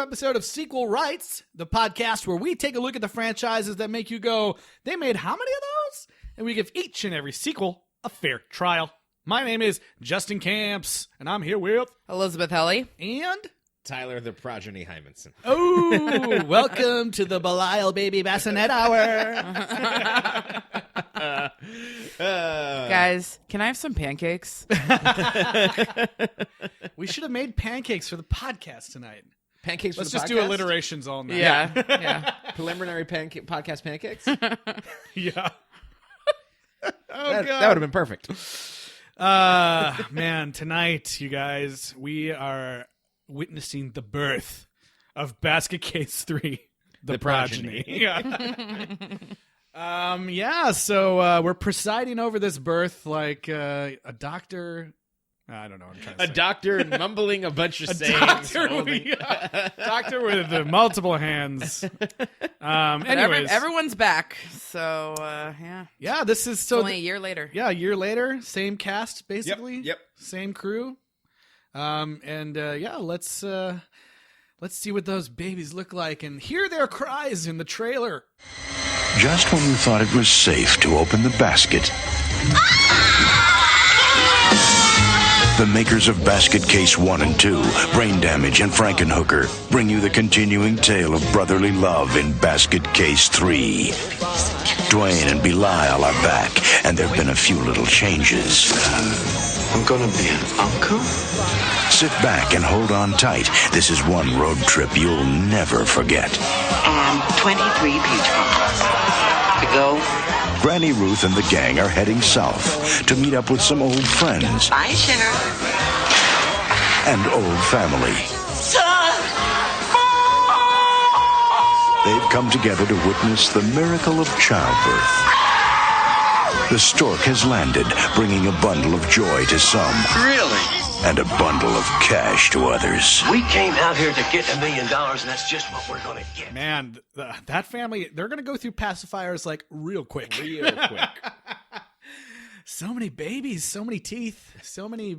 episode of Sequel Rights, the podcast where we take a look at the franchises that make you go, they made how many of those? And we give each and every sequel a fair trial. My name is Justin Camps, and I'm here with Elizabeth Helly and Tyler the Progeny Hymanson. Oh, welcome to the Belial Baby Bassinet Hour. Guys, can I have some pancakes? We should have made pancakes for the podcast tonight. Pancakes for Let's the just podcast? do alliterations all night. Yeah. Preliminary podcast pancakes? Yeah. That would have been perfect. Man, tonight, you guys, we are witnessing the birth of Basket Case 3, the Progeny. Yeah. So we're presiding over this birth like a doctor. I don't know what I'm trying to say. A doctor mumbling a bunch of sayings. Doctor with multiple hands. Anyways. Everyone's back. So, yeah. Yeah, this is It's only a year later. Yeah, a year later, same cast basically. Yep. Same crew. Let's see what those babies look like and hear their cries in the trailer. Just when you thought it was safe to open the basket, the makers of Basket Case 1 and 2, Brain Damage and Frankenhooker, bring you the continuing tale of brotherly love in Basket Case 3. Dwayne and Belial are back, and there have been a few little changes. I'm gonna be an uncle? Sit back and hold on tight. This is one road trip you'll never forget. And 23 peach bombs. To go. Granny Ruth and the gang are heading south to meet up with some old friends Bye, Sheriff. and old family. Son! They've come together to witness the miracle of childbirth. The stork has landed, bringing a bundle of joy to some Really? and a bundle of cash to others. We came out here to get $1 million, and that's just what we're gonna get. Man, that family, they're going to go through pacifiers like real quick. Real quick. So many babies, so many teeth, so many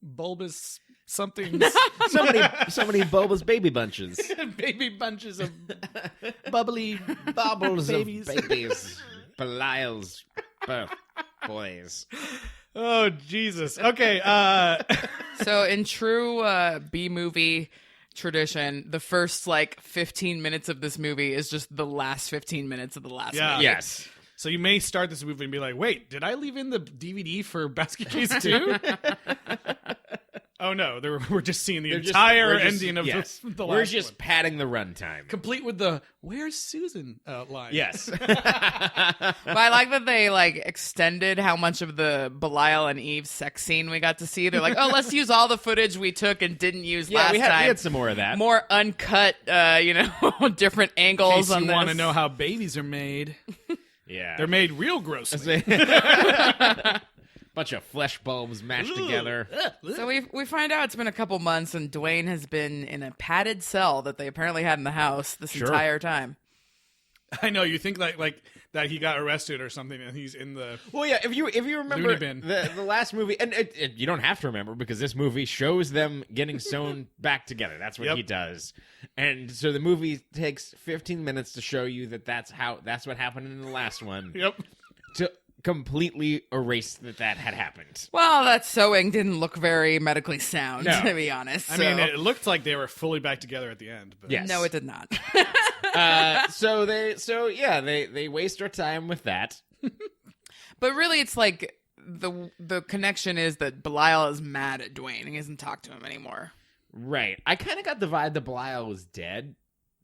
bulbous somethings. so many bulbous baby bunches. Baby bunches of bubbly Bubbles babies. of babies. Belial's birth boys. Oh, Jesus. Okay. So, in true B-movie tradition, the first, 15 minutes of this movie is just the last 15 minutes of the last movie. Yes. So you may start this movie and be like, wait, did I leave in the DVD for Basket Case 2? Oh, no. We're just seeing the entire ending of the last We're just one. padding the runtime. Complete with the, where's Susan line. Yes. But I like that they, extended how much of the Belial and Eve sex scene we got to see. They're like, oh, let's use all the footage we took and didn't use last we time. had some more of that. More uncut, different In angles case on you this. want to know how babies are made. Yeah. They're made real grossly. Bunch of flesh bulbs mashed together. So we find out it's been a couple months, and Dwayne has been in a padded cell that they apparently had in the house this entire time. I know, you think like that he got arrested or something and he's in the... Well, yeah, if you remember Looney bin. the last movie, and you don't have to remember because this movie shows them getting sewn back together. That's what he does. And so the movie takes 15 minutes to show you that's what happened in the last one. Yep. To completely erase that had happened. Well, that sewing didn't look very medically sound, No. to be honest. I mean, it looked like they were fully back together at the end. But Yes. No, it did not. So they waste our time with that. But really, it's like the connection is that Belial is mad at Dwayne and he doesn't talk to him anymore. Right. I kind of got the vibe that Belial was dead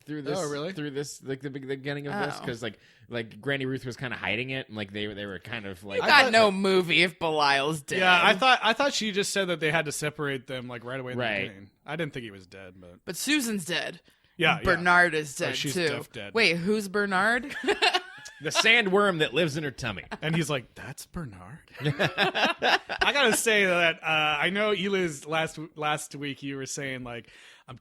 through this. Oh, really? Through this, the beginning of this, because like Granny Ruth was kind of hiding it, and they were kind of like. You got no movie if Belial's dead. Yeah, I thought she just said that they had to separate them right away in the beginning. I didn't think he was dead, but Susan's dead. yeah, Bernard is dead she's too. def dead. Wait, who's Bernard? the sandworm that lives in her tummy. And he's like, "That's Bernard." I gotta say that I know Eliz last week you were saying I'm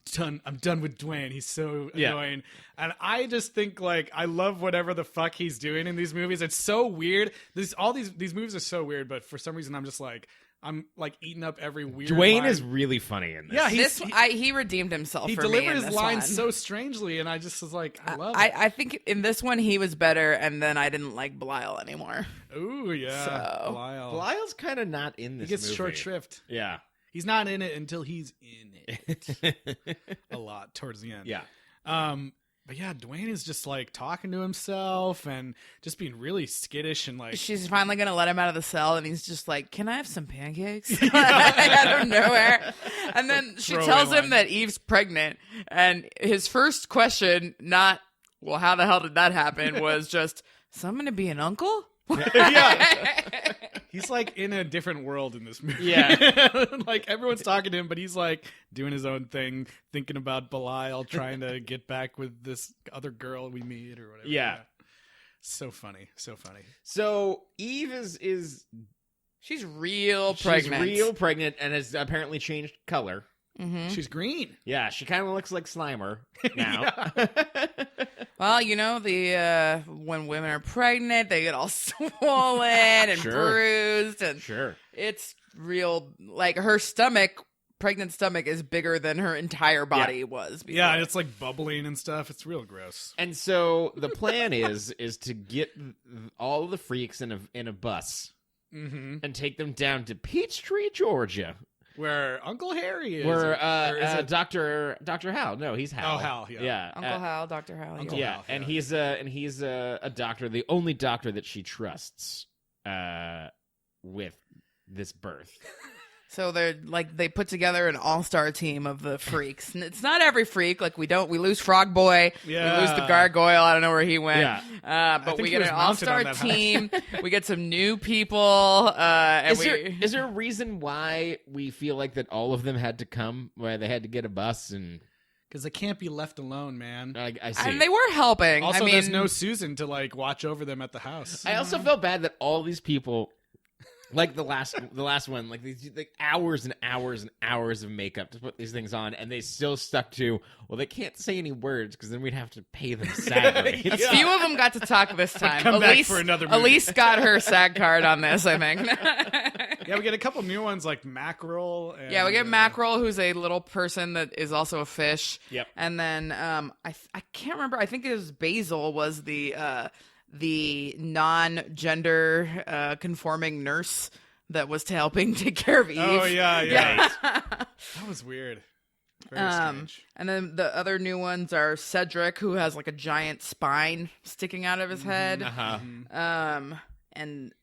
done with Dwayne. He's so annoying. And I just think I love whatever the fuck he's doing in these movies. It's so weird. These movies are so weird, but for some reason I'm just like, I'm like eating up every weird Dwayne line. is really funny in this. Yeah, he redeemed himself. he for delivered me in his this lines one. so strangely, and I just was like, I love it. I think in this one he was better, and then I didn't like Belial anymore. Ooh, yeah. So- Belial. Belial's kind of not in He this gets movie. short shrift. Yeah. He's not in it until he's in it a lot towards the end. Yeah. But yeah, Dwayne is just like talking to himself and just being really skittish and like. She's finally gonna let him out of the cell, and he's just like, "Can I have some pancakes?" Out of nowhere, and then she Throwaway tells him line. that Eve's pregnant, and his first question, not "Well, how the hell did that happen?" was just, "So I'm gonna be an uncle?" Yeah. He's like in a different world in this movie. Yeah. Like everyone's talking to him, but he's like doing his own thing, thinking about Belial, trying to get back with this other girl we meet or whatever. Yeah. So funny. So funny. So Eve is She's real pregnant. She's real pregnant and has apparently changed color. She's green. Yeah, she kind of looks like Slimer now. Well, you know, the when women are pregnant, they get all swollen and Sure. bruised, and Sure. it's real. Like her stomach, pregnant stomach, is bigger than her entire body was. Before. Yeah, and it's like bubbling and stuff. It's real gross. And so the plan is to get all of the freaks in a bus and take them down to Peachtree, Georgia, Where Uncle Harry is. where or is it- Dr. Hal. No, he's Hal. Oh, Hal, yeah. Yeah. Uncle Hal, Dr. Hal. Uncle yeah. Hal. And he's a doctor, the only doctor that she trusts with this birth. So they're like they put together an all-star team of the freaks. And it's not every freak. Like we lose Frog Boy. Yeah. We lose the Gargoyle. I don't know where he went. Yeah. But think we he get was an mounted on all-star that team. We get some new people. And Is there a reason why we feel like that all of them had to come, why they had to get a bus and Because they can't be left alone, man. I see. and they were helping. Also, I mean, there's no Susan to like watch over them at the house. I also felt bad that all these people, like the last one, like these like hours and hours and hours of makeup to put these things on, and they still stuck to, well, they can't say any words because then we'd have to pay them salary. a few of them got to talk this time. come back Elise, for another movie. Elise got her SAG card on this, I think. Yeah, we get a couple new ones like Mackerel. And, Yeah, we get Mackerel, who's a little person that is also a fish. Yep. And then I can't remember. I think it was Basil was the non-gender conforming nurse that was helping take care of Eve. Oh yeah. That was weird. Very strange. And then the other new ones are Cedric, who has like a giant spine sticking out of his head. And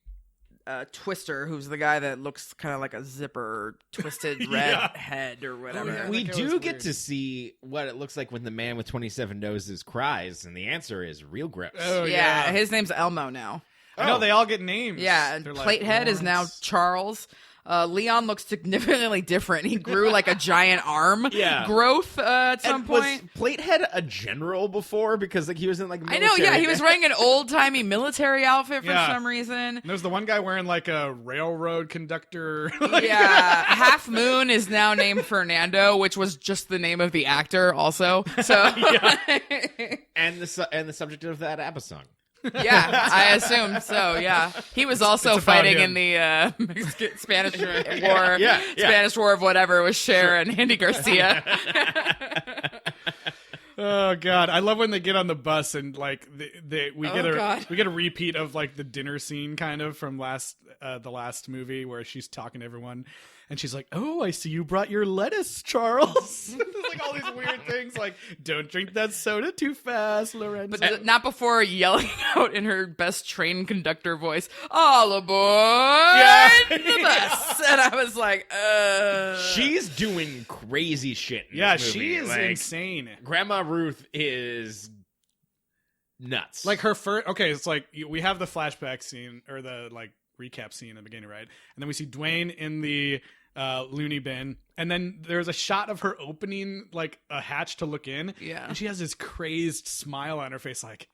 Twister, who's the guy that looks kind of like a zipper, twisted red head or whatever. yeah. We That guy do was get weird. to see what it looks like when the man with 27 noses cries, and the answer is real gross. Oh Yeah, his name's Elmo now. I know they all get names. Yeah, and They're like Platehead is now Lawrence. Charles. Leon looks significantly different. He grew like a giant arm growth at some And point. was Platehead a general before? Because like he was in like I know, yeah, he was wearing an old-timey military outfit for Yeah. some reason. And there's the one guy wearing like a railroad conductor. Yeah, Half Moon is now named Fernando, which was just the name of the actor also. So and the subject of that ABBA song. yeah, I assume so. Yeah, he was also it's about fighting him. in the Mexican Spanish War, Yeah. Spanish War of whatever with Cher and Andy Garcia. Oh god, I love when they get on the bus and like we God. get a repeat of like the dinner scene kind of from the last movie where she's talking to everyone and she's like, "Oh, I see you brought your lettuce, Charles." There's like all these weird things like, "Don't drink that soda too fast, Lorenzo." But not before yelling out in her best train conductor voice, "All aboard the bus!" And I was like, She's doing crazy shit. In yeah, this movie. she is Like, insane. Grandma Ruth is nuts. Like her first, okay, it's like we have the flashback scene or the like recap scene in the beginning, right? And then we see Dwayne in the loony bin, and then there's a shot of her opening like a hatch to look in. Yeah. And she has this crazed smile on her face, like,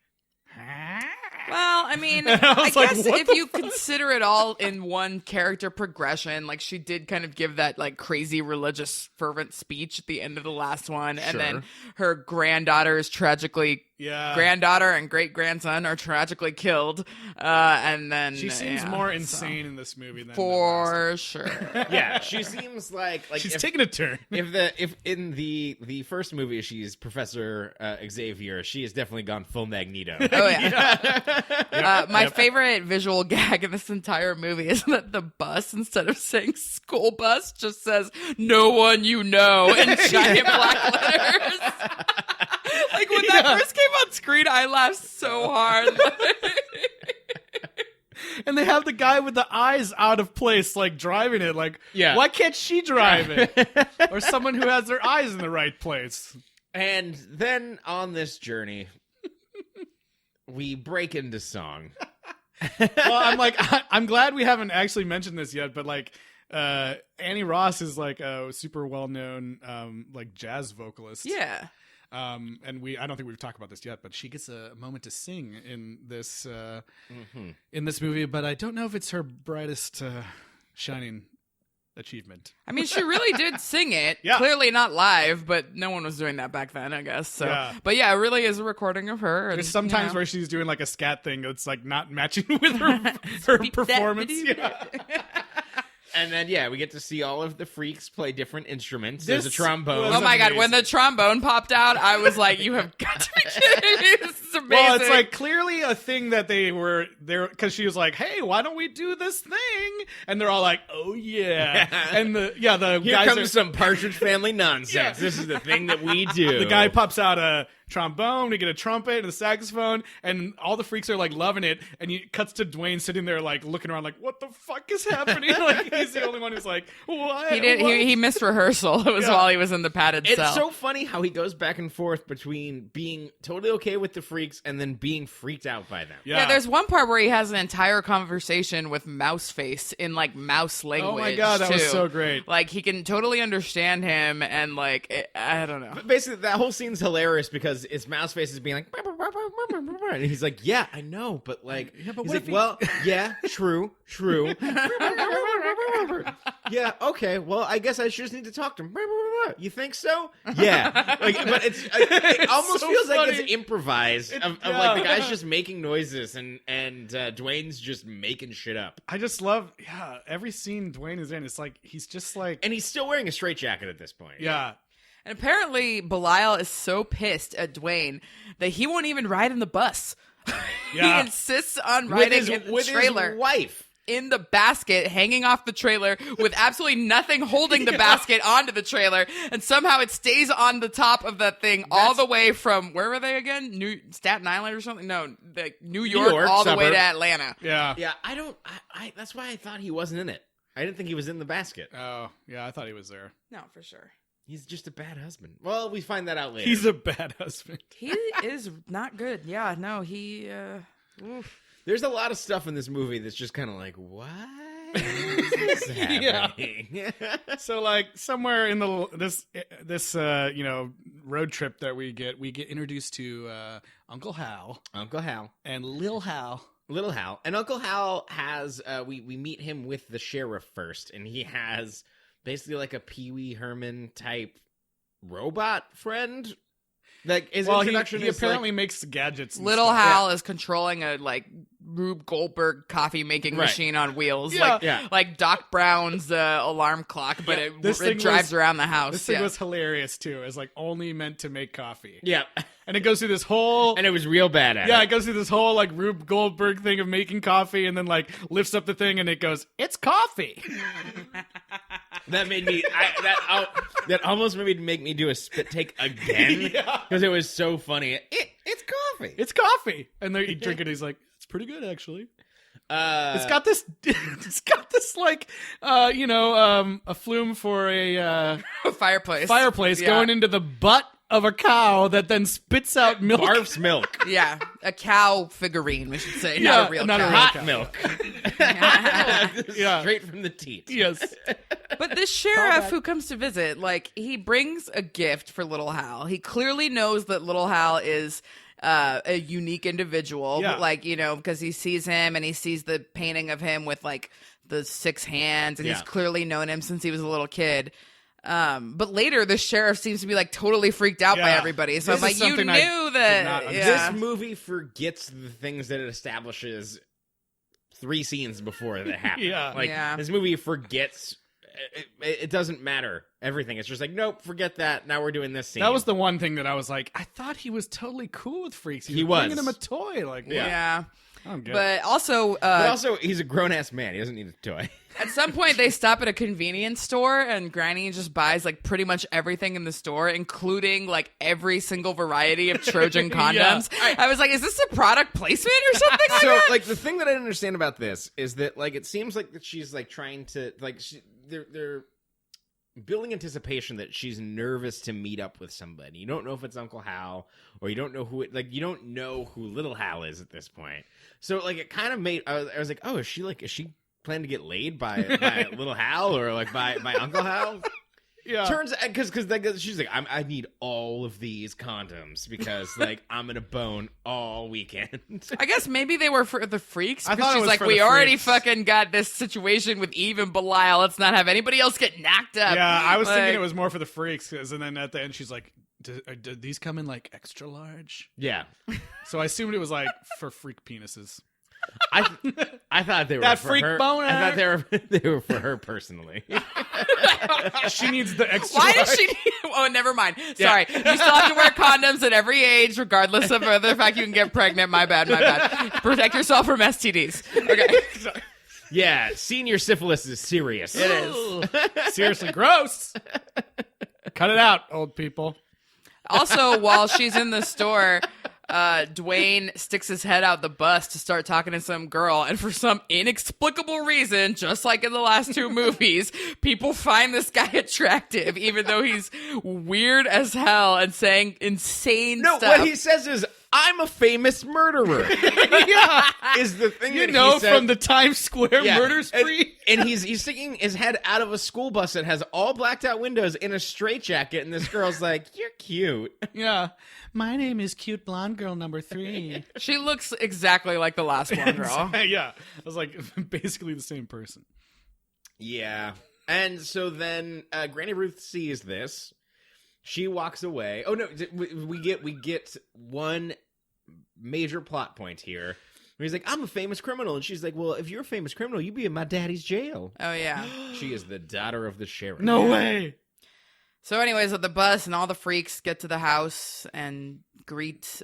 well, I mean, I I was like, guess what if the you consider it all in one character progression, like she did kind of give that like crazy religious fervent speech at the end of the last one, and then her granddaughter is tragically granddaughter and great grandson are tragically killed, and then she seems more insane in this movie than for sure. Yeah, she seems like she's taking a turn. If in the first movie she's Professor Xavier, she has definitely gone full Magneto. Oh yeah. My favorite visual gag in this entire movie is that the bus, instead of saying school bus, just says "no one you know" in giant black letters. Like when that first came on screen, I laughed so hard. And they have the guy with the eyes out of place, like driving it. Like, why can't she drive it? Or someone who has their eyes in the right place. And then on this journey, we break into song. Well, I'm glad we haven't actually mentioned this yet, but like, Annie Ross is like a super well-known like jazz vocalist. Yeah. And I don't think we've talked about this yet, but she gets a moment to sing in this in this movie, but I don't know if it's her brightest shining achievement. I mean, she really did sing it. Yeah. Clearly not live, but no one was doing that back then, I guess. So, but yeah, it really is a recording of her. And, there's sometimes where she's doing like a scat thing that's like not matching with her performance. And then, we get to see all of the freaks play different instruments. There's a trombone. Oh my God, when the trombone popped out, I was like, you have got to be kidding me. This is amazing. Well, it's like clearly a thing that they were there, because she was like, hey, why don't we do this thing? And they're all like, oh yeah. And the Here guys comes some Partridge Family nonsense. This is the thing that we do. The guy pops out a trombone, we get a trumpet and a saxophone, and all the freaks are like loving it, and he cuts to Dwayne sitting there like looking around like, what the fuck is happening? Like he's the only one who's like, what? He missed rehearsal. It was while he was in the padded cell. It's so funny how he goes back and forth between being totally okay with the freaks and then being freaked out by them. Yeah, there's one part where he has an entire conversation with Mouse Face in like mouse language. Oh my God, that was so great. Like he can totally understand him, and like I don't know. But basically, that whole scene's hilarious because it's Mouse Face is being like, and he's like, yeah, I know, but like, he's like, well, yeah, true. Yeah, okay, well, I guess I just need to talk to him. You think so? Yeah. Like, but it almost so feels funny. Like it's improvised of like the guy's just making noises and Dwayne's just making shit up. I just love every scene Dwayne is in. It's like he's just like, and he's still wearing a straitjacket at this point. Yeah. And apparently Belial is so pissed at Dwayne that he won't even ride in the bus. He insists on riding in the trailer. His wife. In the basket, hanging off the trailer with absolutely nothing holding the basket onto the trailer, and somehow it stays on the top of that thing all the way from, where were they again? Staten Island or something? No, New York all the way to Atlanta. Yeah. Yeah, that's why I thought he wasn't in it. I didn't think he was in the basket. Oh, yeah, I thought he was there. No, for sure. He's just a bad husband. Well, we find that out later. He's a bad husband. He is not good. Yeah, no, he... There's a lot of stuff in this movie that's just kind of like, what is happening? So, like, somewhere in this road trip that we get introduced to Uncle Hal, and Lil Hal. And Uncle Hal has we meet him with the sheriff first, and he has basically like a Pee Wee Herman type robot friend. Like his introduction he apparently makes gadgets. Little Hal is controlling a like Rube Goldberg coffee making machine on wheels, like Doc Brown's alarm clock, but it drives around the house. This thing was hilarious too. It's like only meant to make coffee. Yeah, and it goes through this whole, and it was real bad at it. Yeah, it goes through this whole like Rube Goldberg thing of making coffee, and then like lifts up the thing, and it goes, "It's coffee." That made me. That almost made me do a spit take again because it was so funny. It's coffee. It's coffee, and they drink it. He's like, "It's pretty good, actually." It's got this. It's got this like, a flume for a fireplace going into the butt of a cow that then spits out milk. Barfs milk. Yeah, a cow figurine, we should say, not a real cow. Hot milk. Straight from the teat. Yes. But this sheriff who comes to visit, like, he brings a gift for Little Hal. He clearly knows that Little Hal is a unique individual, like, because he sees him and he sees the painting of him with like the 6 hands, and he's clearly known him since he was a little kid. But later, the sheriff seems to be like totally freaked out by everybody. So This I'm is like, you something I knew did that. not Yeah. This movie forgets the things that it establishes 3 scenes before that happen. This movie forgets. It doesn't matter everything. It's just like, nope, forget that. Now we're doing this scene. That was the one thing that I was like, I thought he was totally cool with freaks. He was bringing him a toy. Like, Yeah. I'm good. But also, he's a grown ass man. He doesn't need a toy. at some point they stop at a convenience store and Granny just buys like pretty much everything in the store, including like every single variety of Trojan condoms. I was like, is this a product placement or something like that? So like the thing that I didn't understand about this is that like it seems like that she's like trying to like they're building anticipation that she's nervous to meet up with somebody. You don't know if it's Uncle Hal or you don't know who you don't know who Little Hal is at this point. So like it kind of made I was like, oh, is she planning to get laid by Little Hal or like by Uncle Hal? Yeah. Turns because she's like, I need all of these condoms because like I'm gonna bone all weekend. I guess maybe they were for the freaks. I Because thought it she's was like, for we the already freaks. fucking got this situation with Eve and Belial. Let's not have anybody else get knocked up. Yeah, I was thinking Like- it was more for the freaks, and then at the end she's like, "Do these come in like extra large?" Yeah, So I assumed it was like for freak penises. I thought they were That for freak her. boner. I thought they were for her personally. She needs the extra. Why does large. she need... Oh, never mind. Sorry. You still have to wear condoms at every age, regardless of the fact you can get pregnant. My bad. Protect yourself from STDs. Okay. Yeah, senior syphilis is serious. It is. Seriously gross? Cut it out, old people. Also, while she's in the store, Dwayne sticks his head out the bus to start talking to some girl, and for some inexplicable reason, just like in the last 2 movies, people find this guy attractive, even though he's weird as hell and saying insane No, stuff. what he says is, "I'm a famous murderer." Yeah. Is the thing You that know he said, from the Times Square Yeah, murder spree? and he's sticking his head out of a school bus that has all blacked out windows in a straitjacket, and this girl's like, "You're cute." Yeah. My name is cute blonde girl number 3. She looks exactly like the last one, girl. Yeah. I was like, basically the same person. Yeah, and so then Granny Ruth sees this. She walks away. Oh no, we get one major plot point here. He's like, "I'm a famous criminal," and she's like, "Well, if you're a famous criminal, you'd be in my daddy's jail." Oh, yeah. She is the daughter of the sheriff. No way. So anyways, at the bus, and all the freaks get to the house and greet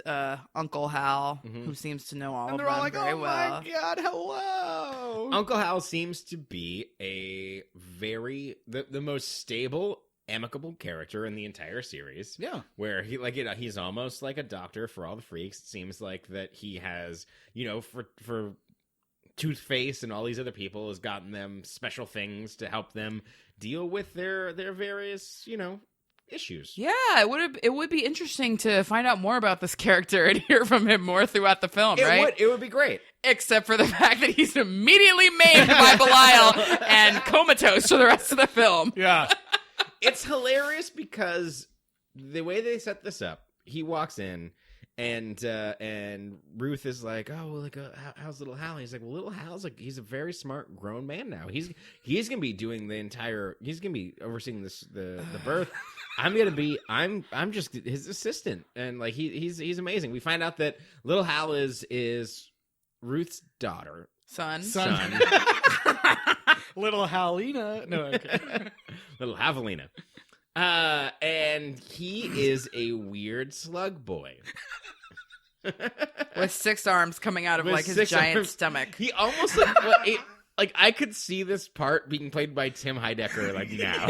Uncle Hal, who seems to know all And of they're them all like, very oh well. my God, hello. Uncle Hal seems to be a very the most stable, amicable character in the entire series. Yeah. Where he's almost like a doctor for all the freaks. It seems like that he has, for Toothface and all these other people, has gotten them special things to help them deal with their various, issues. Yeah, it would be interesting to find out more about this character and hear from him more throughout the film, right? It would be great. Except for the fact that he's immediately maimed by Belial and comatose for the rest of the film. Yeah. It's hilarious because the way they set this up, he walks in and Ruth is like, "Oh, well, how's Little Hal?" He's like, "Well, Little Hal's like, he's a very smart grown man now. He's gonna be doing he's gonna be overseeing the birth. I'm just his assistant, and like he's amazing." We find out that Little Hal is Ruth's daughter, Son. Little Halina. No, okay. Little Javelina. And he is a weird slug boy. With 6 arms coming out of With like his 6 giant arms. stomach. He almost like I could see this part being played by Tim Heidecker like now.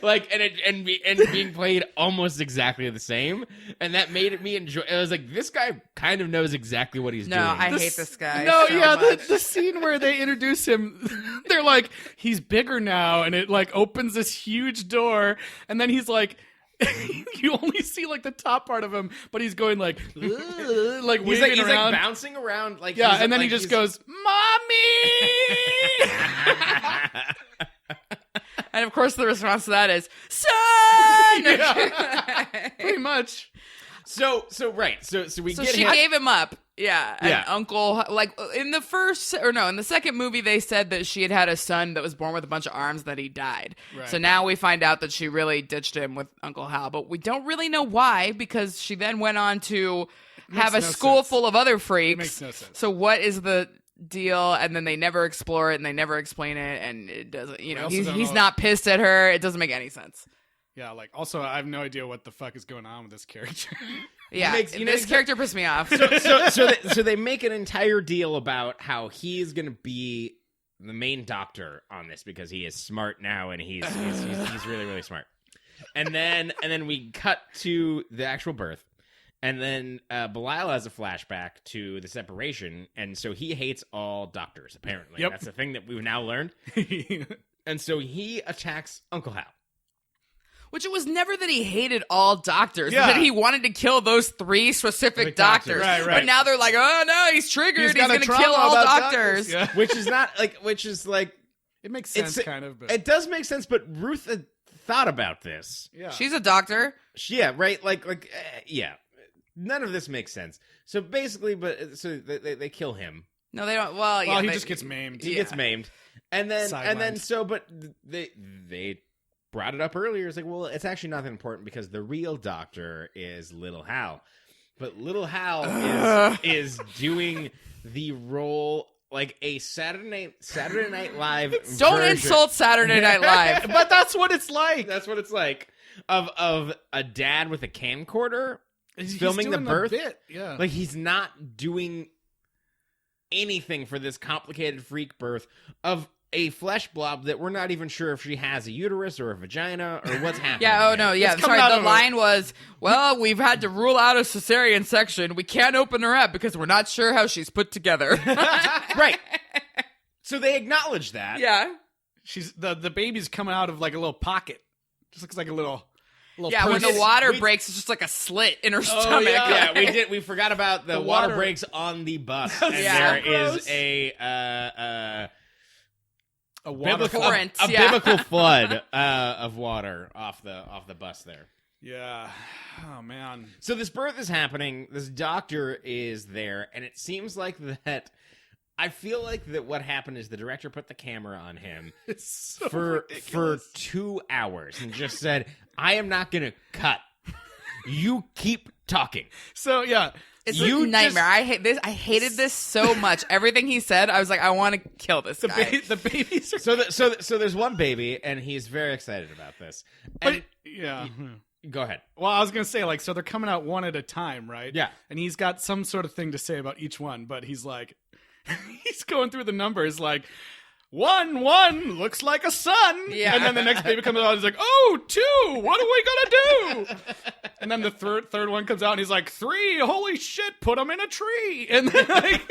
Like and being played almost exactly the same, and that made me enjoy. I was like, this guy kind of knows exactly what he's doing. No, I hate this guy. No, so yeah, much. the scene where they introduce him, they're like, he's bigger now, and it like opens this huge door, and then he's like, you only see like the top part of him, but he's going like, like he's waving like around. bouncing around like Yeah, he's, and then like, he just he's- goes, "Mommy!" And of course the response to that is, son! Yeah. Pretty much. So we So get she him. gave him up Yeah, and Uncle, like in the second movie, they said that she had a son that was born with a bunch of arms that he died. Right. So now we find out that she really ditched him with Uncle Hal, but we don't really know why because she then went on to have a school full of other freaks. It makes no sense. So what is the deal? And then they never explore it and they never explain it, and it doesn't. He's not pissed at her. It doesn't make any sense. Yeah, like also I have no idea what the fuck is going on with this character. Yeah, this character pissed me off. So they make an entire deal about how he's going to be the main doctor on this because he is smart now and he's really, really smart. And then we cut to the actual birth. And then Belial has a flashback to the separation, and so he hates all doctors, apparently. Yep. That's the thing that we've now learned. And so he attacks Uncle Hal. Which it was never that he hated all doctors. Yeah. That he wanted to kill those 3 specific doctors. Right. But now they're like, oh no, he's triggered. He's going to kill all doctors. Yeah. Which is like... It makes sense, kind of. But... It does make sense, but Ruth had thought about this. Yeah. She's a doctor. Yeah, right? Yeah. None of this makes sense. So basically, they kill him. No, they don't. Well, yeah. He just gets maimed. He gets maimed. And then they brought it up earlier. It's like, well, it's actually not that important because the real doctor is Little Hal. But Little Hal is doing the role like a Saturday Night Live Don't version. insult Saturday Night Live. But that's what it's like. That's what it's like. Of a dad with a camcorder filming the doing birth. bit. Yeah. Like he's not doing anything for this complicated freak birth of a flesh blob that we're not even sure if she has a uterus or a vagina or what's happening. Yeah, no, yeah. It's coming Sorry, out the of line was, well, we've had to rule out a cesarean section. We can't open her up because we're not sure how she's put together. Right. So they acknowledge that. Yeah. She's the baby's coming out of like a little pocket. Just looks like a little yeah, when purse. the water breaks, it's just like a slit in her stomach. Yeah, we forgot about the water breaks on the bus. And there gross. is a water torrent, biblical flood of water off the bus there. Yeah. Oh man. So this birth is happening. This doctor is there, and it seems like that. I feel like that what happened is the director put the camera on him for 2 hours and just said, "I am not going to cut. You keep talking." So yeah. It's a nightmare. I hate this. I hated this so much. Everything he said, I was like, I want to kill this guy. The babies are... So there's one baby, and he's very excited about this. But, yeah. Go ahead. Well, I was going to say, like, so they're coming out one at a time, right? Yeah. And he's got some sort of thing to say about each one, but he's like, he's going through the numbers like, 1 looks like a son. Yeah. And then the next baby comes out and he's like, oh, 2, what are we going to do? And then the third one comes out and he's like, 3, holy shit, put him in a tree. And then like,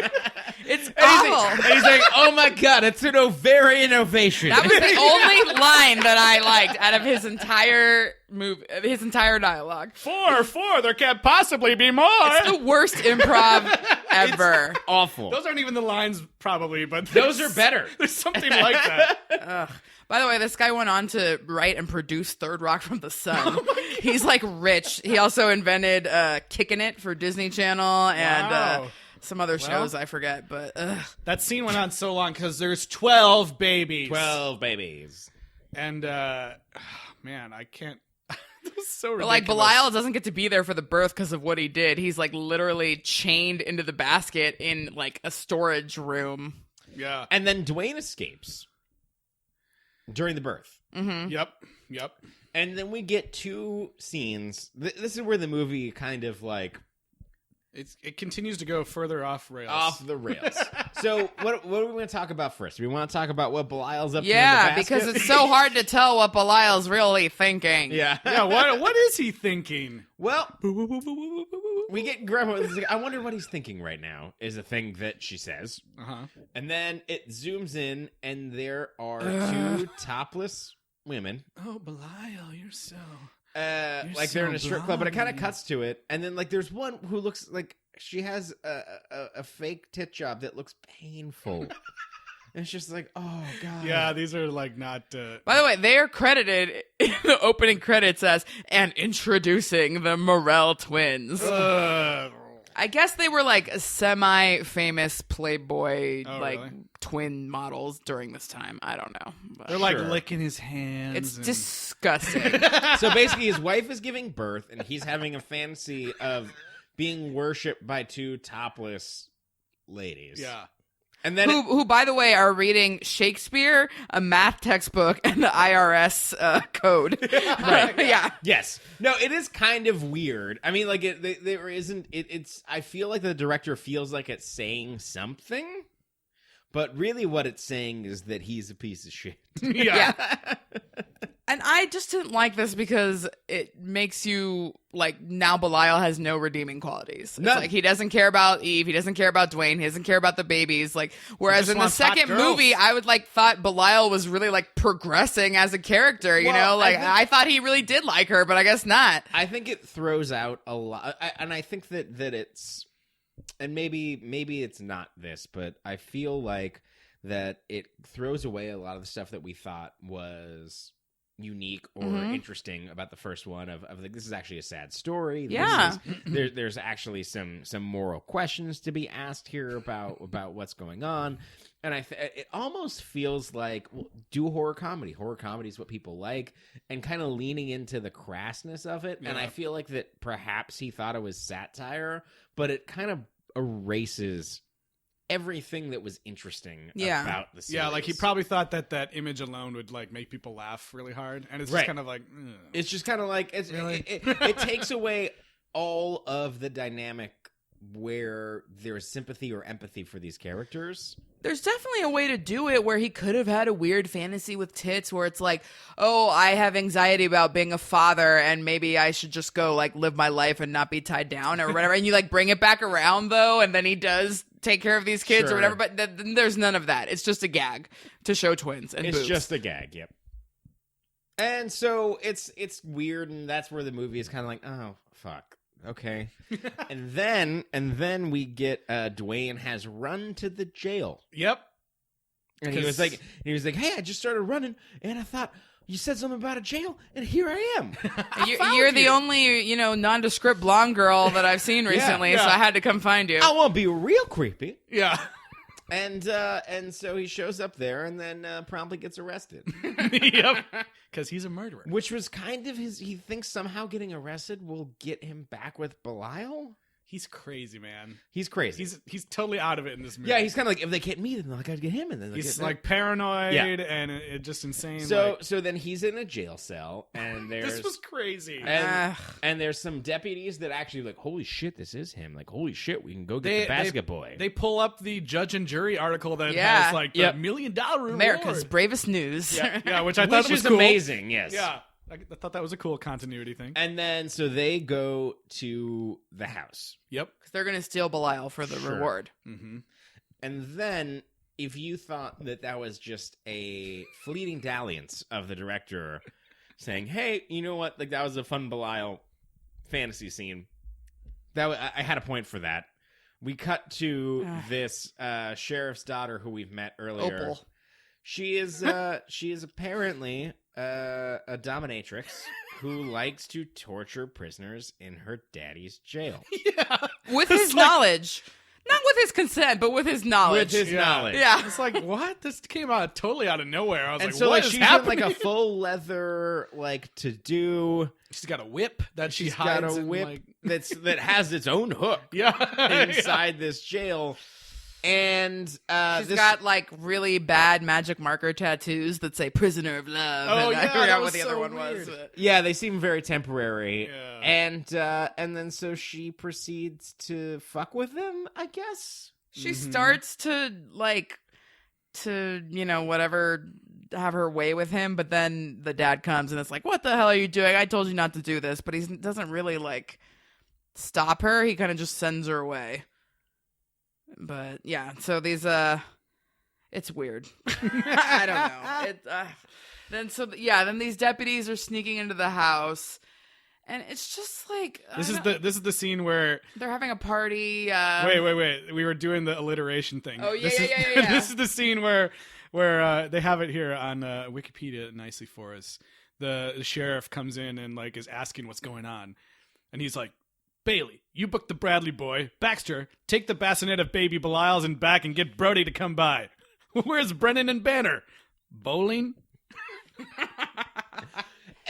it's awful. And he's like, oh my God, it's an ovarian ovation. That was the only line that I liked out of his entire movie, his entire dialogue. 4, there can't possibly be more. It's the worst improv ever. It's awful. Those aren't even the lines, probably, but those are better. There's something like that. Ugh. By the way, this guy went on to write and produce Third Rock from the Sun. He's like rich. He also invented Kickin' It for Disney Channel and some other shows I forget. But that scene went on so long because there's 12 babies. 12 babies. And man, I can't. That was so ridiculous. But like Belial doesn't get to be there for the birth because of what he did. He's like literally chained into the basket in like a storage room. Yeah. And then Dwayne escapes during the birth. Mm-hmm. Yep. And then we get 2 scenes. This is where the movie kind of like... It continues to go further off rails. Off the rails. So what are we going to talk about first? Do we want to talk about what Belial's up to in the Yeah, basket? because it's so hard to tell what Belial's really thinking. Yeah. Yeah, what is he thinking? Well, we get Grandma. I wonder what he's thinking right now, is a thing that she says. Uh-huh. And then it zooms in, and there are 2 topless women. Oh, Belial, you're so... like they're in a strip club, but it kind of cuts to it. And then like there's one who looks like she has a fake tit job that looks painful. And it's just like, oh God. Yeah, these are like not... By the way, they are credited in the opening credits as, and introducing the Morell twins. I I guess they were like semi-famous Playboy really? twin models during this time. I don't know. But They're like licking his hands. it's and... disgusting. So basically, his wife is giving birth, and he's having a fantasy of being worshipped by two topless ladies. Yeah. And then who, by the way, are reading Shakespeare, a math textbook, and the IRS code. Right. Yeah. Yes. No, it is kind of weird. I mean, like, there isn't... It's... I feel like the director feels like it's saying something, but really what it's saying is that he's a piece of shit. Yeah. And I just didn't like this because it makes you, like, now Belial has no redeeming qualities. It's None. like, he doesn't care about Eve, he doesn't care about Dwayne, he doesn't care about the babies. Like, whereas just in the wants hot second girls. movie, I would, like, thought Belial was really, like, progressing as a character, you Well, know? Like, I I thought he really did like her, but I guess not. I think it throws out a lot, and I think that it's, and maybe it's not this, but I feel like that it throws away a lot of the stuff that we thought was unique or interesting about the first one of like, this is actually a sad story. Yeah. There's actually some moral questions to be asked here about what's going on. And it almost feels like, well, do horror comedy. Horror comedy is what people like, and kind of leaning into the crassness of it. Yeah. And I feel like that perhaps he thought it was satire, but it kind of erases everything that was interesting about the series. Yeah, like he probably thought that image alone would like make people laugh really hard, and it's just Right. kind of like, It's just kind of like Really? it takes away all of the dynamic where there's sympathy or empathy for these characters. There's definitely a way to do it where he could have had a weird fantasy with tits where it's like, oh, I have anxiety about being a father and maybe I should just go like live my life and not be tied down or whatever. And you like bring it back around though, and then he does take care of these kids Sure. or whatever. But then there's none of that. It's just a gag to show twins and It's boobs. just a gag, yep. And so it's weird, and that's where the movie is kind of like, oh fuck, okay. and then we get Dwayne has run to the jail. yep. And he was like, hey, I just started running, and I thought you said something about a jail, and here I am. You're the only, nondescript blonde girl that I've seen recently, so I had to come find you. I want to be real creepy. Yeah. And so he shows up there, and then promptly gets arrested, Yep. Because he's a murderer. which was kind of his. He thinks somehow getting arrested will get him back with Belial. He's crazy, man. He's crazy. He's totally out of it in this movie. Yeah, he's kind of like, if they get me, then they'll gotta get him, and then they'll he's get like paranoid Yeah. and it just insane. So like, then he's in a jail cell, and there's this was crazy. and there's some deputies that actually like, holy shit, this is him. Like, holy shit, we can go get the basket boy. They pull up the judge and jury article that Yeah. has like the $1 million reward. America's bravest news. Yeah, which I thought Which was is cool. amazing. Yes. Yeah, I thought that was a cool continuity thing. And then so they go to the house. Yep. They're going to steal Belial for the Sure. reward. Mm-hmm. And then, if you thought that was just a fleeting dalliance of the director saying, "Hey, you know what? Like that was a fun Belial fantasy scene," I had a point for that. We cut to this sheriff's daughter who we've met earlier. Opal. She is apparently a dominatrix who likes to torture prisoners in her daddy's jail. Yeah. With his knowledge. Not with his consent, but with his knowledge. With his knowledge. Yeah. It's like, what? This came out totally out of nowhere. I was And like, so what like is she's happening? in like a full leather like to do. She's got a whip that she She's hides got a in, whip like... that has its own hook Yeah. inside this jail. And She's this, got like really bad magic marker tattoos that say "Prisoner of Love." Oh, and yeah, I that forgot was what the other so one weird. was. but- yeah, they seem very temporary. Yeah. And then so she proceeds to fuck with them, I guess. She starts to whatever, have her way with him, but then the dad comes and it's like, "What the hell are you doing? I told you not to do this." But he doesn't really like stop her. He kind of just sends her away. But yeah, so these it's weird. I don't know. Then these deputies are sneaking into the house, and it's just like This is the scene where they're having a party. wait. We were doing the alliteration thing. Oh, yeah, This is- yeah. This is the scene where they have it here on Wikipedia nicely for us. The sheriff comes in and like is asking what's going on, and he's like, Bailey, you book the Bradley boy. Baxter, take the bassinet of baby Belial's and back and get Brody to come by. Where's Brennan and Banner? Bowling?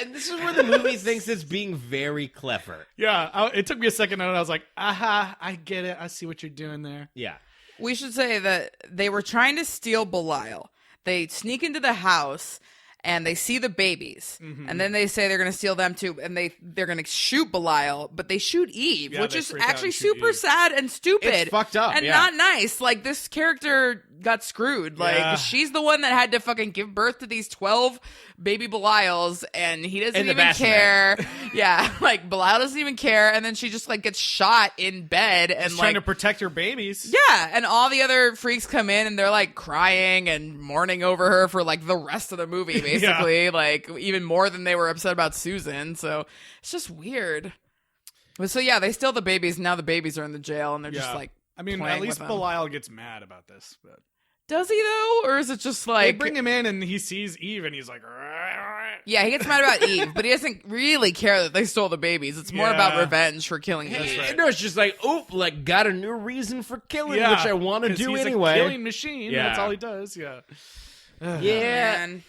And this is where the movie thinks it's being very clever. Yeah, it took me a second and I was like, aha, I get it. I see what you're doing there. Yeah. We should say that they were trying to steal Belial. They sneak into the house and they see the babies. Mm-hmm. And then they say they're going to steal them too. And they're going to shoot Belial, but they shoot Eve, Yeah, which they is freak out actually and shoot super Eve. sad and stupid. It's fucked up, and yeah. not nice. Like, this character got screwed. Like, Yeah. she's the one that had to fucking give birth to these 12 baby Belials, and he doesn't In the even bassinet. care. Yeah, like, Belial doesn't even care. And then she just, like, gets shot in bed. And, Just like, trying to protect her babies. yeah, and all the other freaks come in and they're like crying and mourning over her for like the rest of the movie, basically. Like even more than they were upset about Susan. So it's just weird. But so yeah, they steal the babies. Now the babies are in the jail and they're just like, I mean, playing at least with them. Belial gets mad about this. But Does he though, or is it just like they bring him in and he sees Eve and he's like, Yeah, he gets mad about Eve, but he doesn't really care that they stole the babies. It's more about Yeah. revenge for killing Eve. That's right. No, it's just like, like, got a new reason for killing, yeah, which I want to 'cause do he's anyway. A killing machine. Yeah. That's all he does. Yeah. Yeah. Man.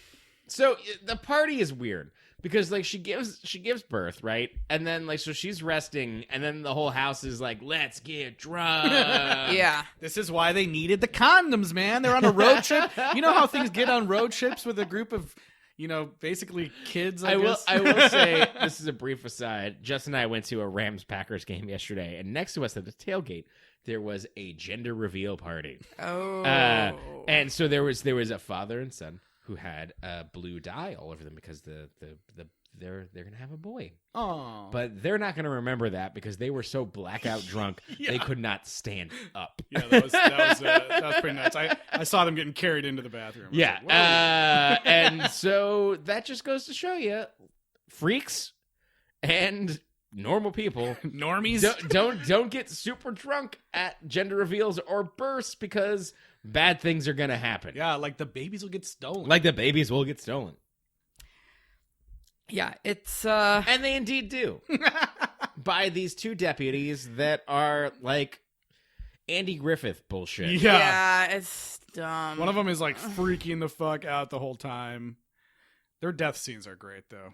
So the party is weird because like she gives birth, right? And then like so she's resting, and then the whole house is like, let's get drunk. Yeah. This is why they needed the condoms, man. They're on a road trip. You know how things get on road trips with a group of, basically kids. I will guess? say this is a brief aside. Justin and I went to a Rams Packers game yesterday, and next to us at the tailgate there was a gender reveal party. Oh. And so there was a father and son who had a blue dye all over them because they're gonna have a boy. Oh. But they're not gonna remember that because they were so blackout drunk they could not stand up. Yeah, that was pretty nuts. I saw them getting carried into the bathroom. I was Yeah, like, whoa. and so that just goes to show you, freaks and normal people Normies. don't get super drunk at gender reveals or births because bad things are gonna happen. Yeah, like the babies will get stolen. Like the babies will get stolen, Yeah, it's and they indeed do, by these two deputies that are like Andy Griffith bullshit. Yeah. it's dumb. One of them is like freaking the fuck out the whole time. Their death scenes are great, though.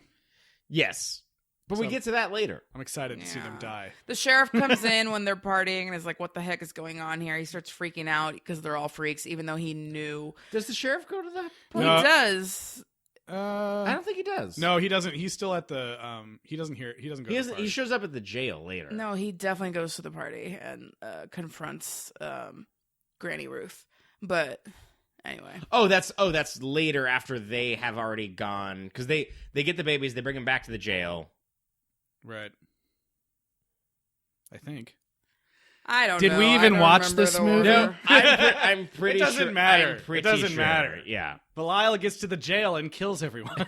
Yes, but we So- get to that later. I'm excited to see them Yeah. die. The sheriff comes in when they're partying and is like, what the heck is going on here? He starts freaking out because they're all freaks, even though he knew. Does the sheriff go to the? Well, No. he does. I don't think he does. No, he doesn't. He's still at the. He doesn't hear. He doesn't go. He to doesn't. the He party. shows up at the jail later. No, he definitely goes to the party and confronts Granny Ruth. But anyway. Oh, that's later after they have already gone because they get the babies, they bring them back to the jail. Right. I think. I don't Did know. we I even don't watch remember this the movie? order. No, I'm pretty It doesn't sure. matter. I'm pretty It doesn't sure. matter. Yeah. Belial gets to the jail and kills everyone.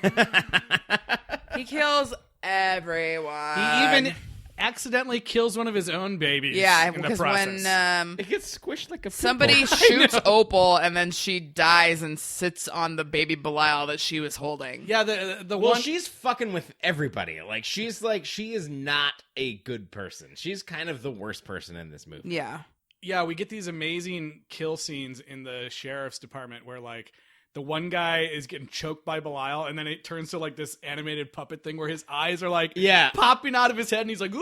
He kills everyone. He even accidentally kills one of his own babies. Yeah, in the because process. when It gets squished like a somebody football. shoots Opal and then she dies and sits on the baby Belial that she was holding. yeah, the Well, one. she's fucking with everybody. Like she is not a good person. She's kind of the worst person in this movie. Yeah. Yeah, we get these amazing kill scenes in the sheriff's department where like the one guy is getting choked by Belial, and then it turns to like this animated puppet thing where his eyes are like popping out of his head, and he's like,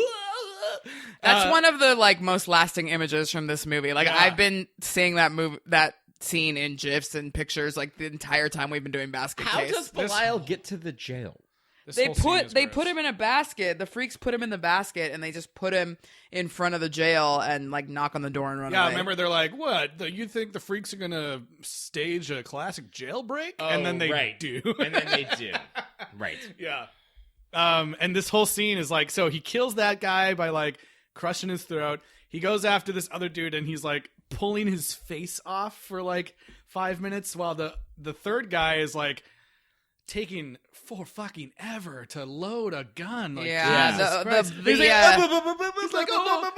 That's one of the like most lasting images from this movie. Like Yeah. I've been seeing that scene in GIFs and pictures like the entire time we've been doing Basket How Case. does Belial get to the jail? They put him in a basket. The freaks put him in the basket and they just put him in front of the jail and like knock on the door and run Yeah, away. remember they're like, "What? You think the freaks are gonna stage a classic jailbreak?" and then they do. And then they do. Right. Yeah. And this whole scene is like, so he kills that guy by like crushing his throat. He goes after this other dude and he's like pulling his face off for like 5 minutes while the third guy is like taking for fucking ever to load a gun. Like, Yeah, Jesus Christ. the, He's like, uh, he's like, oh,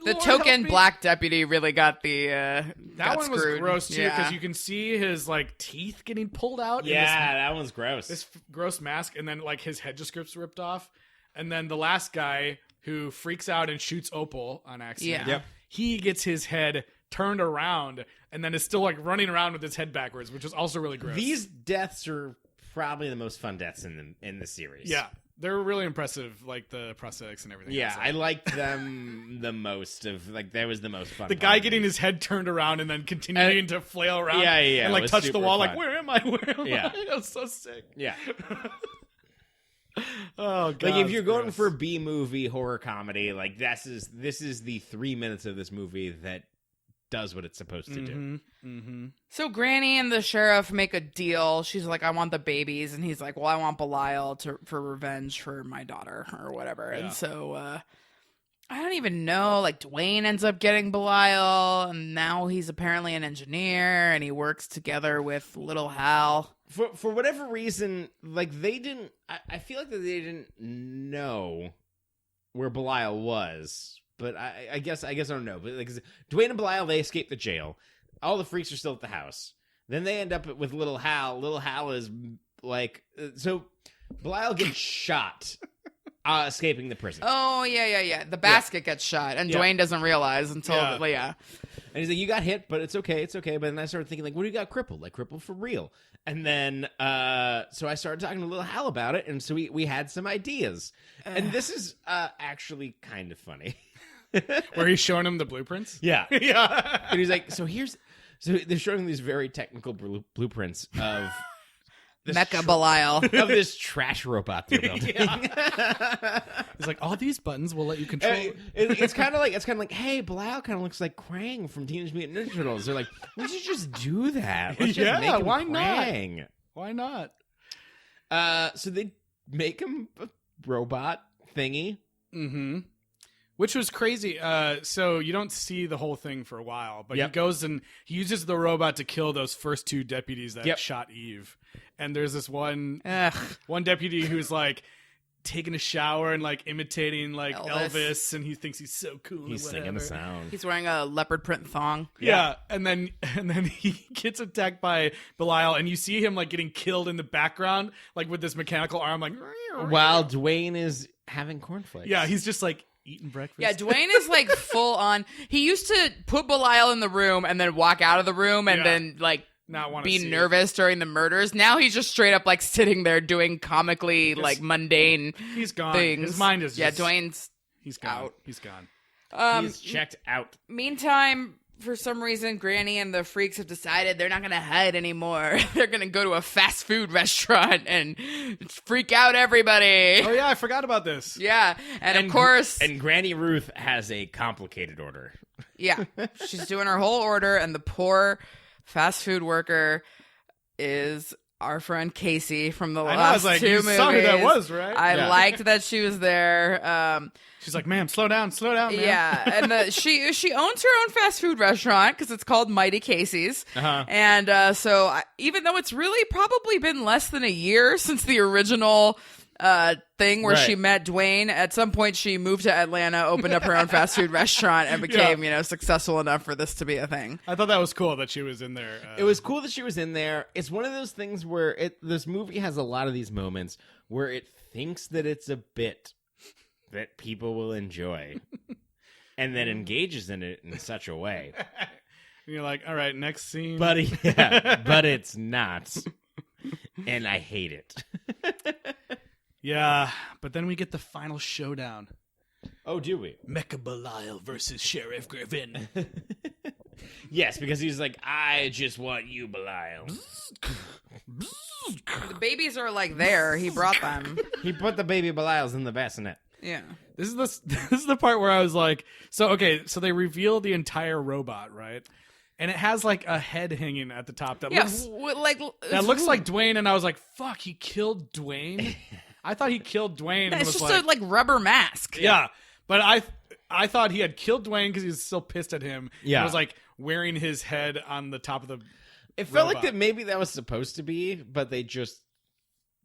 the Lord, token help me. black deputy really got the That got one was screwed. gross too because Yeah. you can see his like teeth getting pulled out. in Yeah, that one's gross. this gross mask, and then like his head just gets ripped off, and then the last guy who freaks out and shoots Opal on accident. Yeah. Yep. He gets his head turned around and then is still like running around with his head backwards, which is also really gross. These deaths are probably the most fun deaths in the series. Yeah. They're really impressive, like the prosthetics and everything. Yeah, I liked them the most. That was the most fun. The guy getting his head turned around and then continuing to flail around. And like touch the wall, fun. like, where am I? Where am I? That was so sick. Yeah. Oh god. Like if you're going for a B movie horror comedy, like this is the 3 minutes of this movie that does what it's supposed to do. Mm-hmm. So Granny and the sheriff make a deal. She's like, I want the babies. And he's like, well, I want Belial for revenge for my daughter or whatever. Yeah. And so I don't even know. Like Dwayne ends up getting Belial. And now he's apparently an engineer. And he works together with little Hal. For whatever reason, like they didn't... I feel like that they didn't know where Belial was. But I guess I don't know. But like Dwayne and Belial, they escape the jail. All the freaks are still at the house. Then they end up with little Hal. Little Hal is like so. Belial gets shot, escaping the prison. Oh yeah. The basket gets shot, and Dwayne doesn't realize until And he's like, "You got hit, but it's okay. But then I started thinking, like, what do you got crippled? Like crippled for real? And then so I started talking to little Hal about it, and so we had some ideas. And this is actually kind of funny. Where he's showing him the blueprints? Yeah. Yeah. And he's like, so they're showing these very technical blueprints of this Mecha Belial. of this trash robot they're building. He's like, all these buttons will let you control it's kind of like, hey, Belial kind of looks like Krang from Teenage Mutant Ninja Turtles. They're like, we should just do that. Let's just make him why Krang. not? Why not? So they make him a robot thingy. Mm-hmm. Which was crazy. So you don't see the whole thing for a while, but he goes and he uses the robot to kill those first two deputies that shot Eve. And there's this one deputy who's like taking a shower and like imitating like Elvis, and he thinks he's so cool. He's singing the sound. He's wearing a leopard print thong. Yeah, and then he gets attacked by Belial, and you see him like getting killed in the background, like with this mechanical arm, like while Dwayne is having cornflakes. Yeah, he's just like eating breakfast. Yeah, Dwayne is like full on. He used to put Belial in the room and then walk out of the room and then like not want to be nervous during the murders. Now he's just straight up like sitting there doing comically like mundane He's gone. things. His mind is just, Dwayne's he's gone. out. He's gone. He's checked out. Meantime, for some reason, Granny and the freaks have decided they're not going to hide anymore. They're going to go to a fast food restaurant and freak out everybody. Oh, yeah, I forgot about this. Yeah, and of course... And Granny Ruth has a complicated order. Yeah, she's doing her whole order, and the poor fast food worker is our friend Casey from the last two movies. You saw who that was, right? I liked that she was there. She's like, ma'am, slow down, ma'am. Yeah, and she owns her own fast food restaurant because it's called Mighty Casey's. Uh-huh. And so even though it's really probably been less than a year since the original thing where she met Dwayne, at some point she moved to Atlanta, opened up her own fast food restaurant, and became successful enough for this to be a thing. I thought that was cool that she was in there. It was cool that she was in there. It's one of those things where this movie has a lot of these moments where it thinks that it's a bit that people will enjoy and then engages in it in such a way. And you're like, all right, next scene. But it's not. And I hate it. Yeah, but then we get the final showdown. Oh, do we? Mecha Belial versus Sheriff Griffin. Yes, because he's like, I just want you, Belial. The babies are like there. He brought them. He put the baby Belials in the bassinet. Yeah. This is the part where I was like, so they reveal the entire robot, right? And it has like a head hanging at the top that looks like Dwayne, and I was like, fuck, he killed Dwayne? I thought he killed Dwayne. It's just a like rubber mask. Yeah, but I thought he had killed Dwayne because he was still pissed at him. Yeah. He was like wearing his head on the top of the It felt like that maybe that was supposed to be, but they just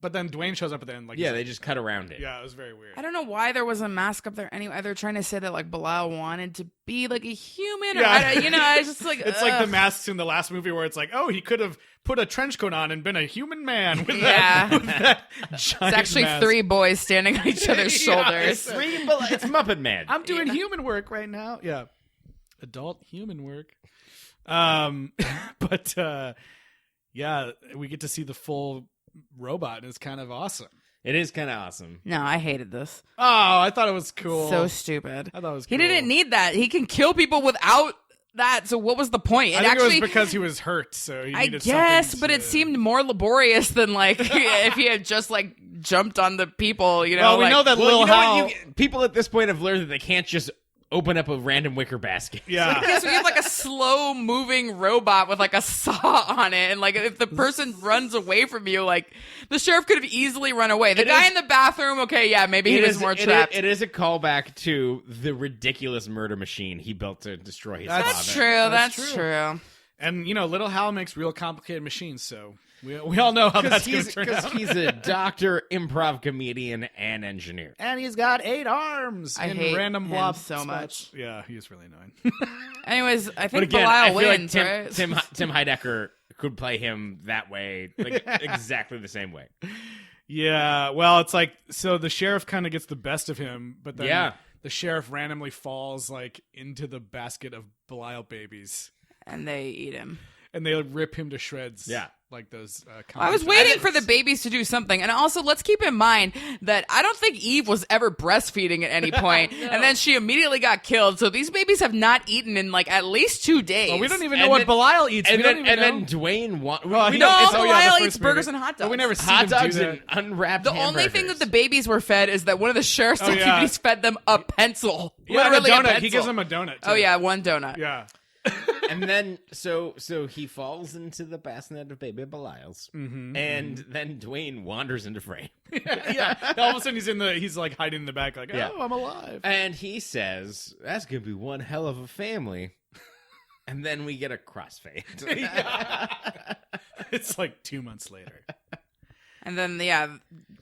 But then Dwayne shows up at the end. Like, Yeah, they just cut around it. Yeah, it was very weird. I don't know why there was a mask up there anyway. They're trying to say that like Belial wanted to be like a human, or I was just like, it's like the masks in the last movie where it's like, oh, he could have put a trench coat on and been a human man with that giant It's actually mask. 3 boys standing on each other's shoulders. It's Muppet Man. I'm doing human work right now. Yeah, adult human work. But yeah, we get to see the full robot, and it's kind of awesome. It is kind of awesome. No, I hated this. Oh, I thought it was cool. So stupid. I thought it was He cool. didn't need that. He can kill people without that. So what was the point? I think it was because he was hurt, so he I needed guess, something but to... it seemed more laborious than like if he had just like jumped on the people. You know, Well, we like, know that Well, Lil you know Hal... what? People at this point have learned that they can't just open up a random wicker basket. Yeah. Okay, so you have like a slow moving robot with like a saw on it, and like if the person runs away from you, like the sheriff could have easily run away. The guy in the bathroom, okay, yeah, maybe he was more trapped. It is a callback to the ridiculous murder machine he built to destroy his father. That's true. That's true. And, you know, Little Hal makes real complicated machines, so we all know how that's going to turn out. He's a doctor, improv comedian, and engineer. And he's got 8 arms I in hate random him blob so spots. much. Yeah, he's really annoying. Anyways, I But think again, I Belial feel wins, like right? Tim Heidecker could play him that way, like exactly the same way. Yeah, well, it's like, so the sheriff kind of gets the best of him, but then the sheriff randomly falls like into the basket of Belial babies, And they eat him. and they rip him to shreds. Yeah. Like those. I was waiting for the babies to do something. And also, let's keep in mind that I don't think Eve was ever breastfeeding at any point. And then she immediately got killed. So these babies have not eaten in like at least 2 days. Well, we don't even know what Belial eats. And We then, don't even and know. then Dwayne. Well, We no, don't. it's- It's oh, yeah, the Belial first eats burgers movie. and hot But dogs. we never see hot them dogs do and that. unwrapped The only thing hamburgers. that the babies were fed is that one of the sheriff's Oh, yeah. deputies fed them a pencil. Yeah, and a Literally donut. pencil. He gives them a donut. Too. Oh, yeah, one donut. Yeah. And then so he falls into the bassinet of baby Belial's, and then Dwayne wanders into frame, Yeah. All of a sudden he's like hiding in the back, like, Yeah. oh, I'm alive. and he says, "That's gonna be one hell of a family." And then we get a crossfade. It's like 2 months later. And then, yeah,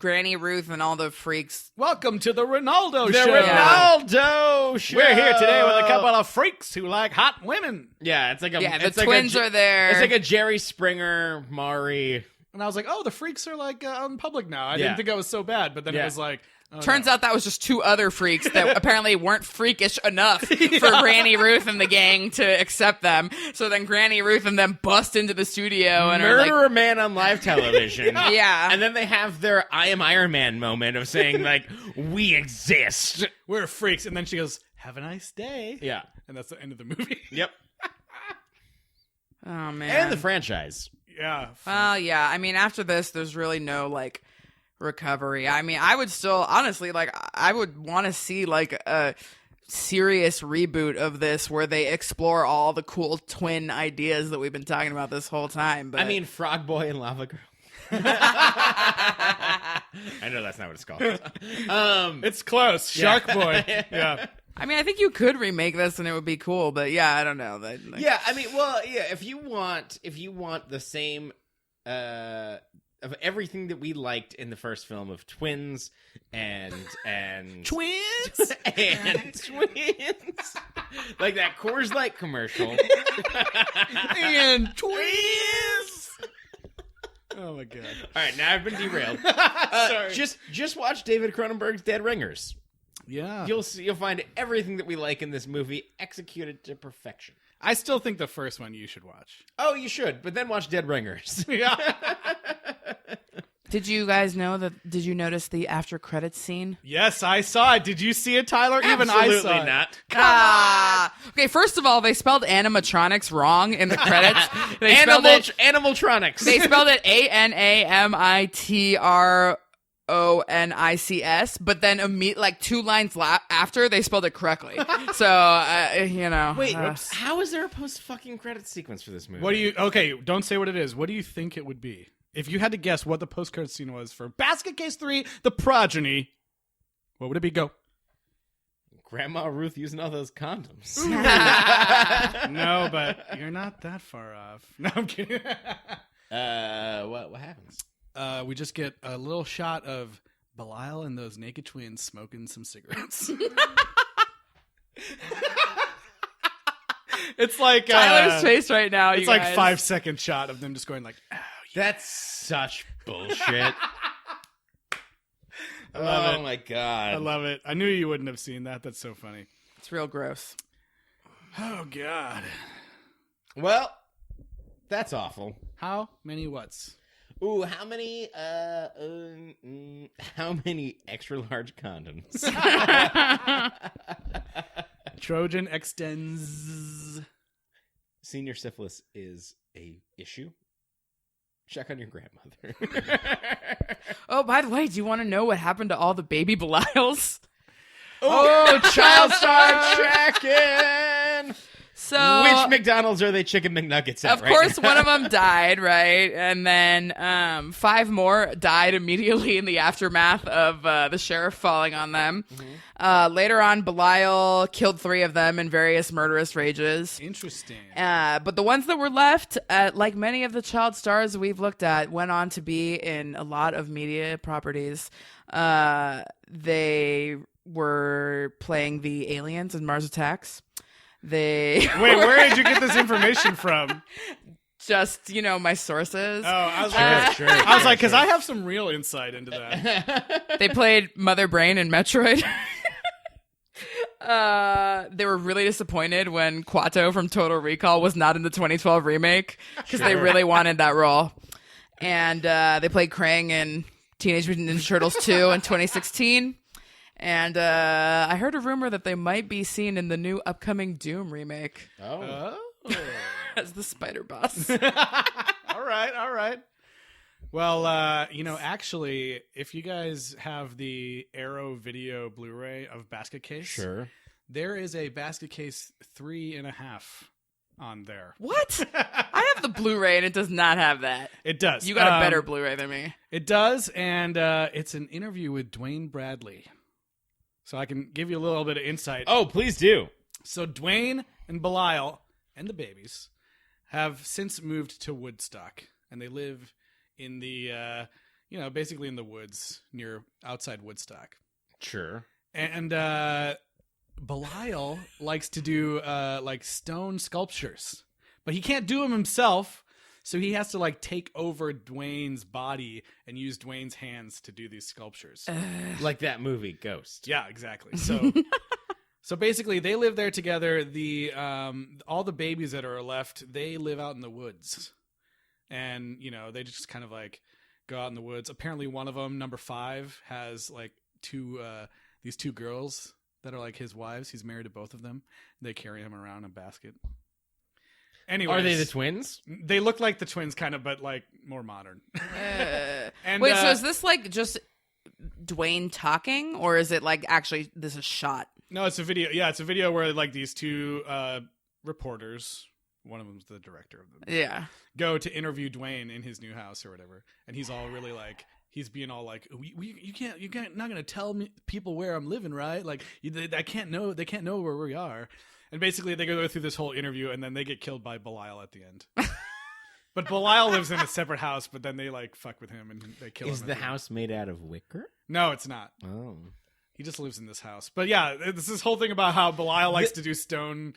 Granny Ruth and all the freaks. Welcome to the Ronaldo The Show. Ronaldo Show. We're here today with a couple of freaks who like hot women. Yeah, it's like a Yeah, the it's like twins a, are there. It's like a Jerry Springer, Maury. And I was like, oh, the freaks are like out in public now. I Yeah. didn't think that was so bad, but then it Yeah. was like, oh, Turns no. out that was just 2 other freaks that apparently weren't freakish enough for Granny Ruth and the gang to accept them. So then Granny Ruth and them bust into the studio and are Murder like, a man on live television. Yeah. And then they have their I am Iron Man moment of saying, like, we exist. We're freaks. And then she goes, have a nice day. Yeah. And that's the end of the movie. Yep. oh, man. And the franchise. Yeah. Well, yeah. I mean, after this, there's really no, like, recovery. I mean, I would still, honestly, like, I would want to see, like, a serious reboot of this where they explore all the cool twin ideas that we've been talking about this whole time. But I mean, Frog Boy and Lava Girl. I know that's not what it's called. It's close. Shark Boy. Yeah. I mean, I think you could remake this and it would be cool, but yeah, I don't know. Like, Yeah, I mean, well, yeah. If you want the same of everything that we liked in the first film of twins and Twins? and twins, like that Coors Light commercial, and twins. Oh my god. All right, now I've been derailed. Sorry. Just watch David Cronenberg's Dead Ringers. Yeah. You'll find everything that we like in this movie executed to perfection. I still think the first one you should watch. Oh, you should, but then watch Dead Ringers. Yeah. did you guys know that? Did you notice the after credits scene? Yes, I saw it. Did you see it, Tyler? Even I Absolutely saw it. not. Okay, first of all, they spelled animatronics wrong in the credits. They spelled it. Animaltronics. They spelled it ANAMITRONICS, but then like 2 lines after they spelled it correctly. So you know. Wait, how is there a post-fucking credit sequence for this movie? What do you... Okay, don't say what it is. What do you think it would be? If you had to guess what the post-credit scene was for Basket Case 3, The Progeny, what would it be? Go. Grandma Ruth using all those condoms. No, but you're not that far off. No, I'm kidding. What happens? we just get a little shot of Belial and those naked twins smoking some cigarettes. It's like Tyler's face right now. It's you like guys. 5-second shot of them just going like, "Oh, That's such bullshit. I love it. My god. I love it. I knew you wouldn't have seen that. That's so funny. It's real gross. Oh God. Well, that's awful. How many what's? Ooh, how many extra large condoms? Trojan extends. Senior syphilis is a issue. Check on your grandmother. Oh, by the way, do you want to know what happened to all the baby Belials? Oh, child star check-in! So, Which McDonald's are they chicken McNuggets at? of course, one of them died, right? And then 5 more died immediately in the aftermath of the sheriff falling on them. Mm-hmm. Later on, Belial killed 3 of them in various murderous rages. Interesting. But the ones that were left, like many of the child stars we've looked at, went on to be in a lot of media properties. They were playing the aliens in Mars Attacks. Wait, where did you get this information from? Just, my sources. Oh, I was like, I was like, because I have some real insight into that. They played Mother Brain in Metroid. They were really disappointed when Quato from Total Recall was not in the 2012 remake because they really wanted that role. And they played Krang in Teenage Mutant Ninja Turtles 2 in 2016. And I heard a rumor that they might be seen in the new upcoming Doom remake. Oh. As the Spider Boss. All right. Well, actually, if you guys have the Arrow Video Blu-ray of Basket Case, Sure. There is a Basket Case 3.5 on there. What? I have the Blu-ray and it does not have that. It does. You got a better Blu-ray than me. It does, and it's an interview with Dwayne Bradley. So I can give you a little bit of insight. Oh, please do. So Dwayne and Belial and the babies have since moved to Woodstock, and they live in the, basically in the woods outside Woodstock. Sure. And Belial likes to do like stone sculptures, but he can't do them himself. So he has to take over Dwayne's body and use Dwayne's hands to do these sculptures. Like that movie Ghost. Yeah, exactly. So so basically they live there together. The all the babies that are left, they live out in the woods. And, they just kind of go out in the woods. Apparently one of them, number 5, has these 2 girls that are his wives. He's married to both of them. They carry him around in a basket. Anyways, are they the twins? They look like the twins, kind of, but more modern. And, wait, so is this just Dwayne talking, or is it actually this is shot? No, it's a video. Yeah, it's a video where these 2 reporters, one of them's the director of them, go to interview Dwayne in his new house or whatever, and he's all really he's being all you're not gonna tell me people where I'm living, right? They can't know where we are. And basically, they go through this whole interview, and then they get killed by Belial at the end. But Belial lives in a separate house, but then they fuck with him and they kill him. Is the house made out of wicker? No, it's not. Oh. He just lives in this house. But yeah, it's this whole thing about how Belial likes to do stone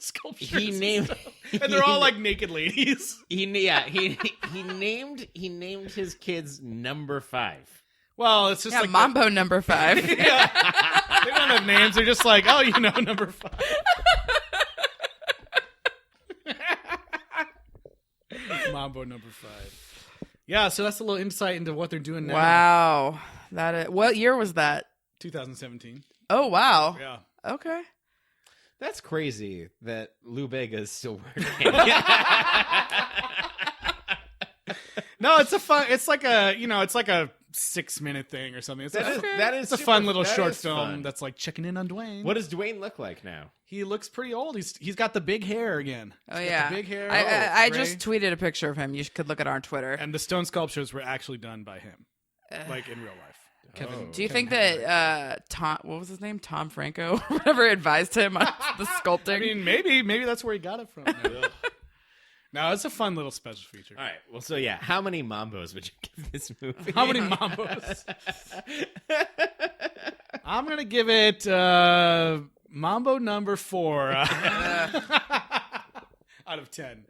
sculptures. And they're all naked ladies. He named his kids number 5. Well, it's just Mambo number 5. Yeah. They don't have names. They're just number 5. Mambo number 5. Yeah, so that's a little insight into what they're doing now. Wow. What year was that? 2017. Oh, wow. Yeah. Okay. That's crazy that Lou Bega is still working. No, it's like a 6-minute thing or something. It's a fun little short film that's checking in on Dwayne. What does Dwayne look like now? He looks pretty old. He's got the big hair again. Oh, yeah. The big hair. I just tweeted a picture of him. You could look at our Twitter. And the stone sculptures were actually done by him, in real life. Do you think that Tom, what was his name, Tom Franco, whatever, advised him on the sculpting? I mean, maybe that's where he got it from. No, it's a fun little special feature. All right. Well, so yeah, how many Mambos would you give this movie? How many Mambos? I'm going to give it Mambo number 4 out of 10.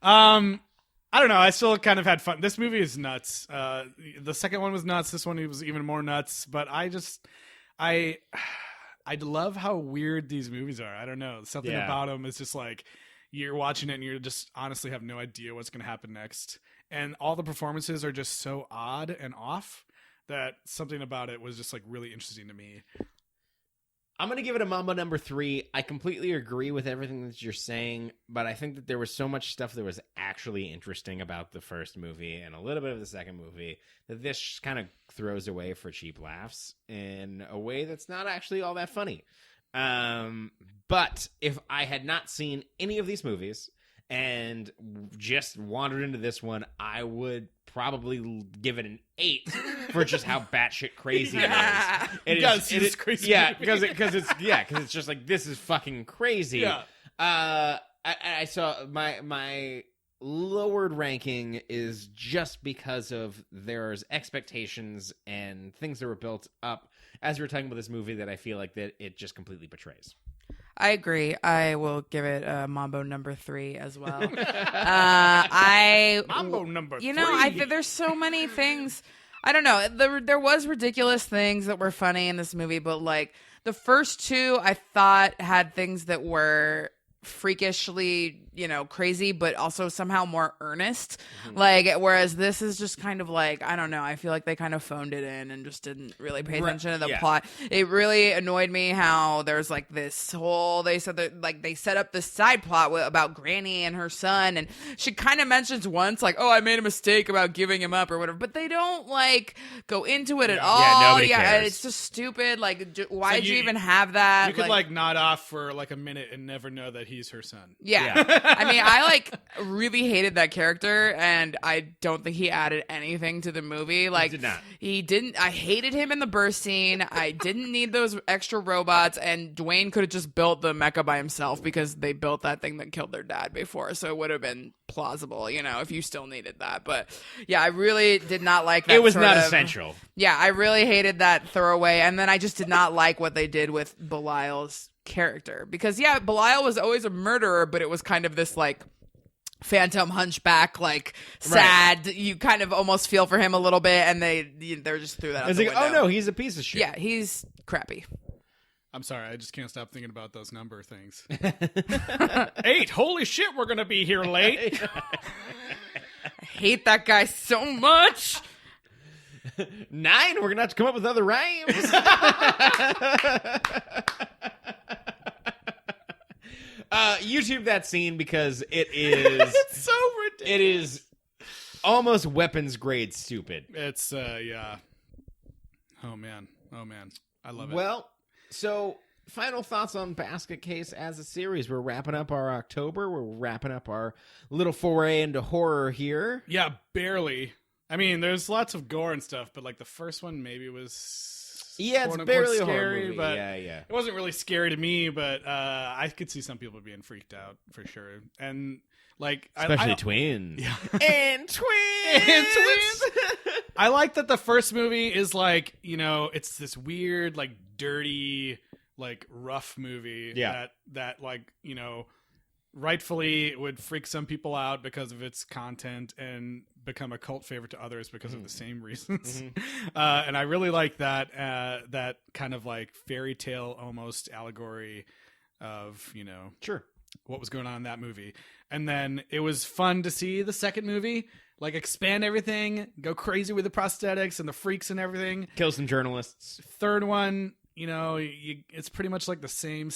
I don't know. I still kind of had fun. This movie is nuts. The second one was nuts. This one was even more nuts. But I love how weird these movies are. I don't know. Something about them is just like you're watching it and you just honestly have no idea what's going to happen next. And all the performances are just so odd and off that something about it was just like really interesting to me. I'm going to give it a Mambo number 3. I completely agree with everything that you're saying, but I think that there was so much stuff that was actually interesting about the first movie and a little bit of the second movie that this kind of throws away for cheap laughs in a way that's not actually all that funny. But if I had not seen any of these movies and just wandered into this one, I would probably give it an 8 for just how batshit crazy it is. It is crazy. Yeah, because it's just like, this is fucking crazy. Yeah. I saw my lowered ranking is just because of there's expectations and things that were built up as we were talking about this movie that I feel like that it just completely betrays. I agree. I will give it Mambo number 3 as well. Mambo number 3. You know, I think there's so many things. I don't know. There was ridiculous things that were funny in this movie, but like the first 2, I thought had things that were freakishly, crazy, but also somehow more earnest. Mm-hmm. Like, whereas this is just kind of like, I don't know, I feel like they kind of phoned it in and just didn't really pay attention to the plot. It really annoyed me how there's like this whole, they said that like they set up this side plot about Granny and her son, and she kind of mentions once like, oh, I made a mistake about giving him up or whatever, but they don't like go into it at all. Yeah, nobody cares. It's just stupid. Like, why did you even have that? You could like nod off for like a minute and never know that he's her son. Yeah. I mean, I like really hated that character, and I don't think he added anything to the movie. Like, he did not. I hated him in the burst scene. I didn't need those extra robots, and Dwayne could have just built the mecha by himself because they built that thing that killed their dad before, so it would have been plausible, if you still needed that. But yeah, I really did not like that. It was not essential. Yeah, I really hated that throwaway, and then I just did not like what they did with Belial's character, because Belial was always a murderer, but it was kind of this like phantom hunchback, like sad. Right. You kind of almost feel for him a little bit, and they just threw that out the window. Oh no, he's a piece of shit. Yeah, he's crappy. I'm sorry, I just can't stop thinking about those number things. 8, holy shit, we're gonna be here late. I hate that guy so much. 9, we're gonna have to come up with other rhymes. YouTube that scene because it is it's so ridiculous. It is almost weapons grade stupid. It's yeah. Oh man. I love it. Well, so final thoughts on Basket Case as a series. We're wrapping up our October. We're wrapping up our little foray into horror here. Yeah, barely. I mean, there's lots of gore and stuff, but like the first one maybe was it's barely a horror movie. But yeah. It wasn't really scary to me, but I could see some people being freaked out for sure. And like especially twins. Yeah. And twins. I like that the first movie is like, it's this weird, like dirty, like rough movie that like, rightfully would freak some people out because of its content and become a cult favorite to others because of the same reasons. And I really like that that kind of like fairy tale almost allegory of, sure, what was going on in that movie. And then it was fun to see the second movie like expand everything, go crazy with the prosthetics and the freaks and everything. Kill some journalists. Third one, it's pretty much like the same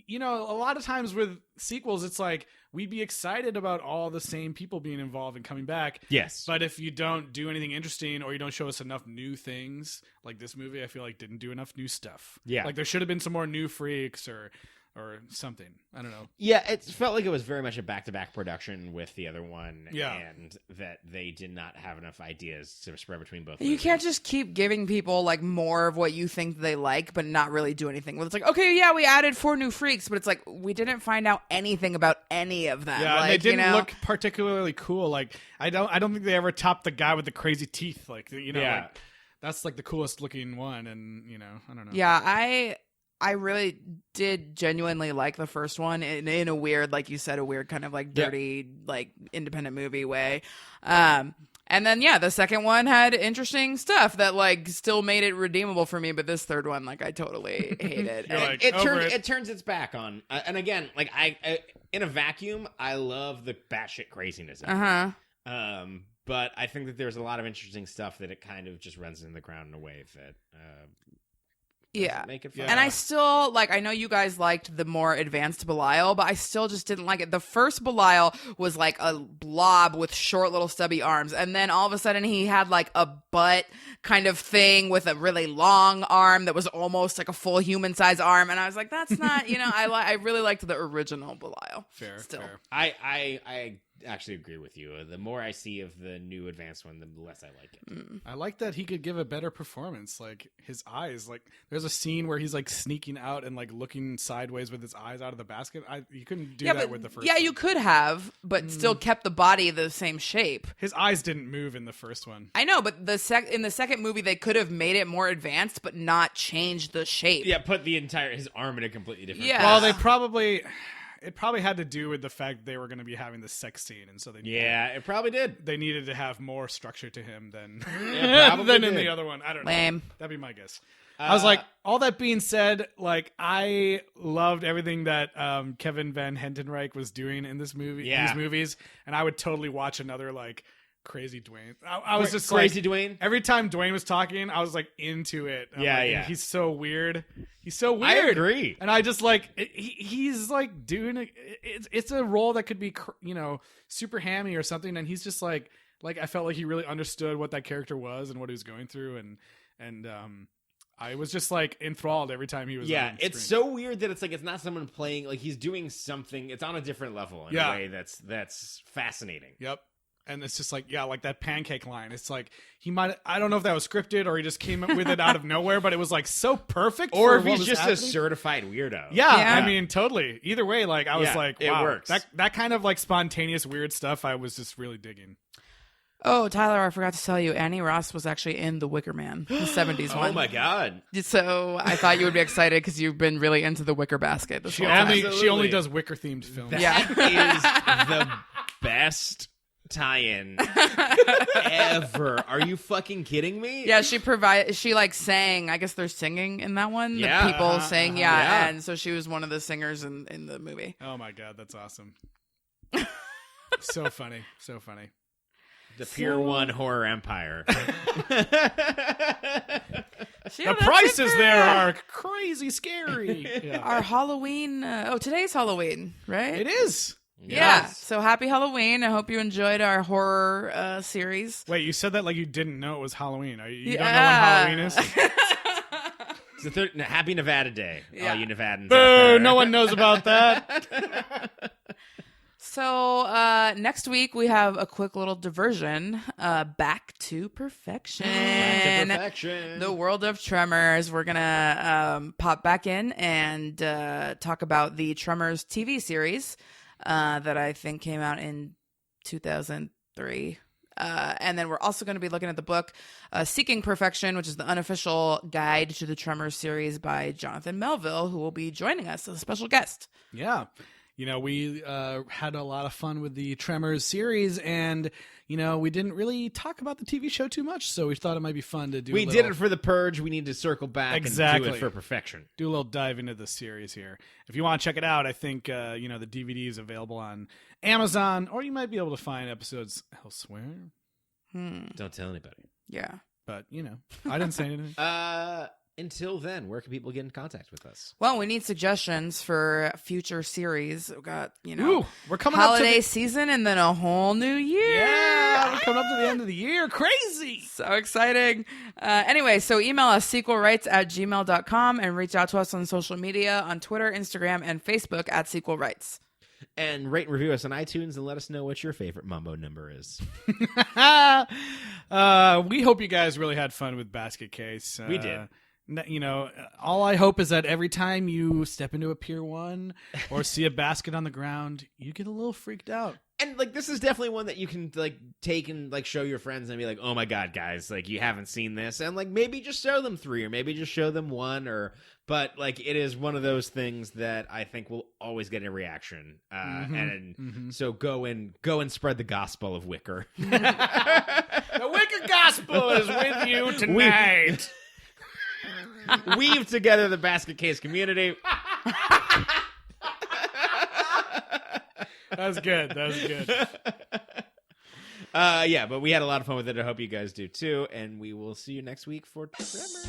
a lot of times with sequels, it's like we'd be excited about all the same people being involved and coming back. Yes. But if you don't do anything interesting or you don't show us enough new things, like this movie, I feel like didn't do enough new stuff. Yeah. Like there should have been some more new freaks or or something. I don't know. Yeah, it felt like it was very much a back-to-back production with the other one, Yeah. and that they did not have enough ideas to spread between both. You can't just keep giving people like more of what you think they like, but not really do anything. Well, it's like, okay, yeah, we added 4 new freaks, but it's like we didn't find out anything about any of them. Yeah, like, and they didn't you know? look particularly cool. Like I don't think they ever topped the guy with the crazy teeth. Like like, that's like the coolest looking one, and I don't know. Yeah, I really did genuinely like the first one in a weird, like you said, a weird kind of like dirty, like independent movie way. And then, the second one had interesting stuff that like still made it redeemable for me. But this third one, like I totally hated. Like, it turns its back on. And again, like I in a vacuum, I love the batshit craziness of it. But I think that there's a lot of interesting stuff that it kind of just runs in the ground in a way that make it fun. And I still like, I know you guys liked the more advanced Belial, but I still just didn't like it. The first Belial was like a blob with short little stubby arms, and then all of a sudden he had like a butt kind of thing with a really long arm that was almost like a full human size arm, and I was like, that's not, I really liked the original Belial. Fair. I actually agree with you. The more I see of the new advanced one, the less I like it. I like that he could give a better performance. Like his eyes, like there's a scene where he's like sneaking out and like looking sideways with his eyes out of the basket. You couldn't do that with the first. Yeah, one. you could have, but still kept the body the same shape. His eyes didn't move in the first one. I know, but in the second movie they could have made it more advanced, but not changed the shape. Yeah, put his arm in a completely different. Yeah. place. Well, it probably had to do with the fact they were going to be having the sex scene, and so it probably did. They needed to have more structure to him than than in the other one. I don't know. Lame. That'd be my guess. I was like, all that being said, like I loved everything that Kevin Van Hentenryck was doing in this movie, these movies, and I would totally watch another like Crazy Dwayne. I was just Crazy like, Dwayne. Every time Dwayne was talking, I was like into it. He's so weird. He's so weird. I agree. And I just like he's like doing it's a role that could be super hammy or something, and he's just like I felt like he really understood what that character was and what he was going through, and I was just like enthralled every time he was on screen. It's so weird that it's like it's not someone playing, like he's doing something. It's on a different level in a way that's fascinating. Yep. And it's just like, like that pancake line. It's like I don't know if that was scripted or he just came up with it out of nowhere, but it was like so perfect. Or if he's just a certified weirdo. Yeah, I mean, totally. Either way, like I was like, wow, it works. That kind of like spontaneous weird stuff I was just really digging. Oh, Tyler, I forgot to tell you, Annie Ross was actually in The Wicker Man, the 70s one. Oh my God. So I thought you would be excited because you've been really into The Wicker Basket. She only does Wicker themed films. That is the best tie-in ever. Are you fucking kidding me? Yeah, she like sang, I guess there's singing in that one. Yeah. The people sang, and so she was one of the singers in the movie. Oh my God, that's awesome. So funny. The Pier 1 horror empire. The prices there are crazy scary. Our Halloween, today's Halloween, right? It is. Yeah. Yes. So happy Halloween. I hope you enjoyed our horror series. Wait, you said that like you didn't know it was Halloween. You don't know when Halloween is? It's the Happy Nevada Day. Yeah. All you Nevadans. Boo! No one knows about that. So next week we have a quick little diversion. Back to Perfection. Back to Perfection. The world of Tremors. We're gonna pop back in and talk about the Tremors TV series that I think came out in 2003. And then we're also going to be looking at the book Seeking Perfection, which is the unofficial guide to the Tremors series by Jonathan Melville, who will be joining us as a special guest. Yeah. We had a lot of fun with the Tremors series, and, we didn't really talk about the TV show too much, so we thought it might be fun to do We did it for the Purge. We need to circle back and do it for Perfection. Do a little dive into the series here. If you want to check it out, I think, the DVD is available on Amazon, or you might be able to find episodes elsewhere. Don't tell anybody. Yeah. But, I didn't say anything. until then, where can people get in contact with us? Well, we need suggestions for future series. We've got, we're coming holiday up to season and then a whole new year. Yeah, we're coming up to the end of the year. Crazy. So exciting. Anyway, so email us sequelrights@gmail.com and reach out to us on social media on Twitter, Instagram, and Facebook at Sequel Rights. And rate and review us on iTunes and let us know what your favorite Mumbo number is. We hope you guys really had fun with Basket Case. We did. All I hope is that every time you step into a Pier 1 or see a basket on the ground, you get a little freaked out. And this is definitely one that you can take and show your friends and be like, oh my God, guys, you haven't seen this. And maybe just show them 3 or maybe just show them 1 but it is one of those things that I think will always get a reaction. So go and spread the gospel of Wicker. The Wicker gospel is with you tonight. Weave together the Basket Case community. That was good. Yeah, but we had a lot of fun with it. I hope you guys do too. And we will see you next week for Tremors.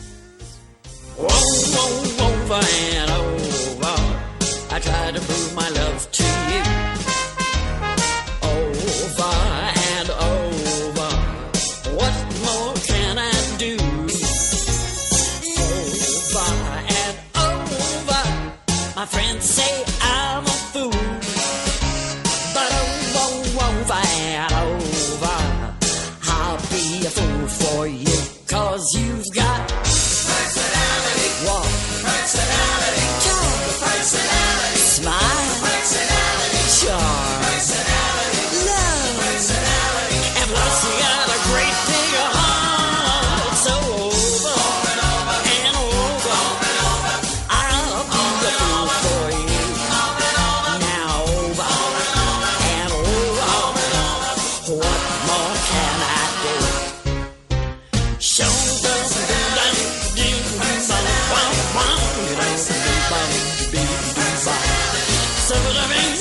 Over and over, I try to prove my love to you. Over and over, what more can I do? Over and over, my friends say I'm a fool. But over and over, I'll be a fool for you. 'Cause you've got personality, walk, personality, talk, personality, smile, personality, charm, personality, love, personality, and plus you got a great big heart. So over and over, I'll be the fool for you. Now over and over, what more can I do? Show the so what I mean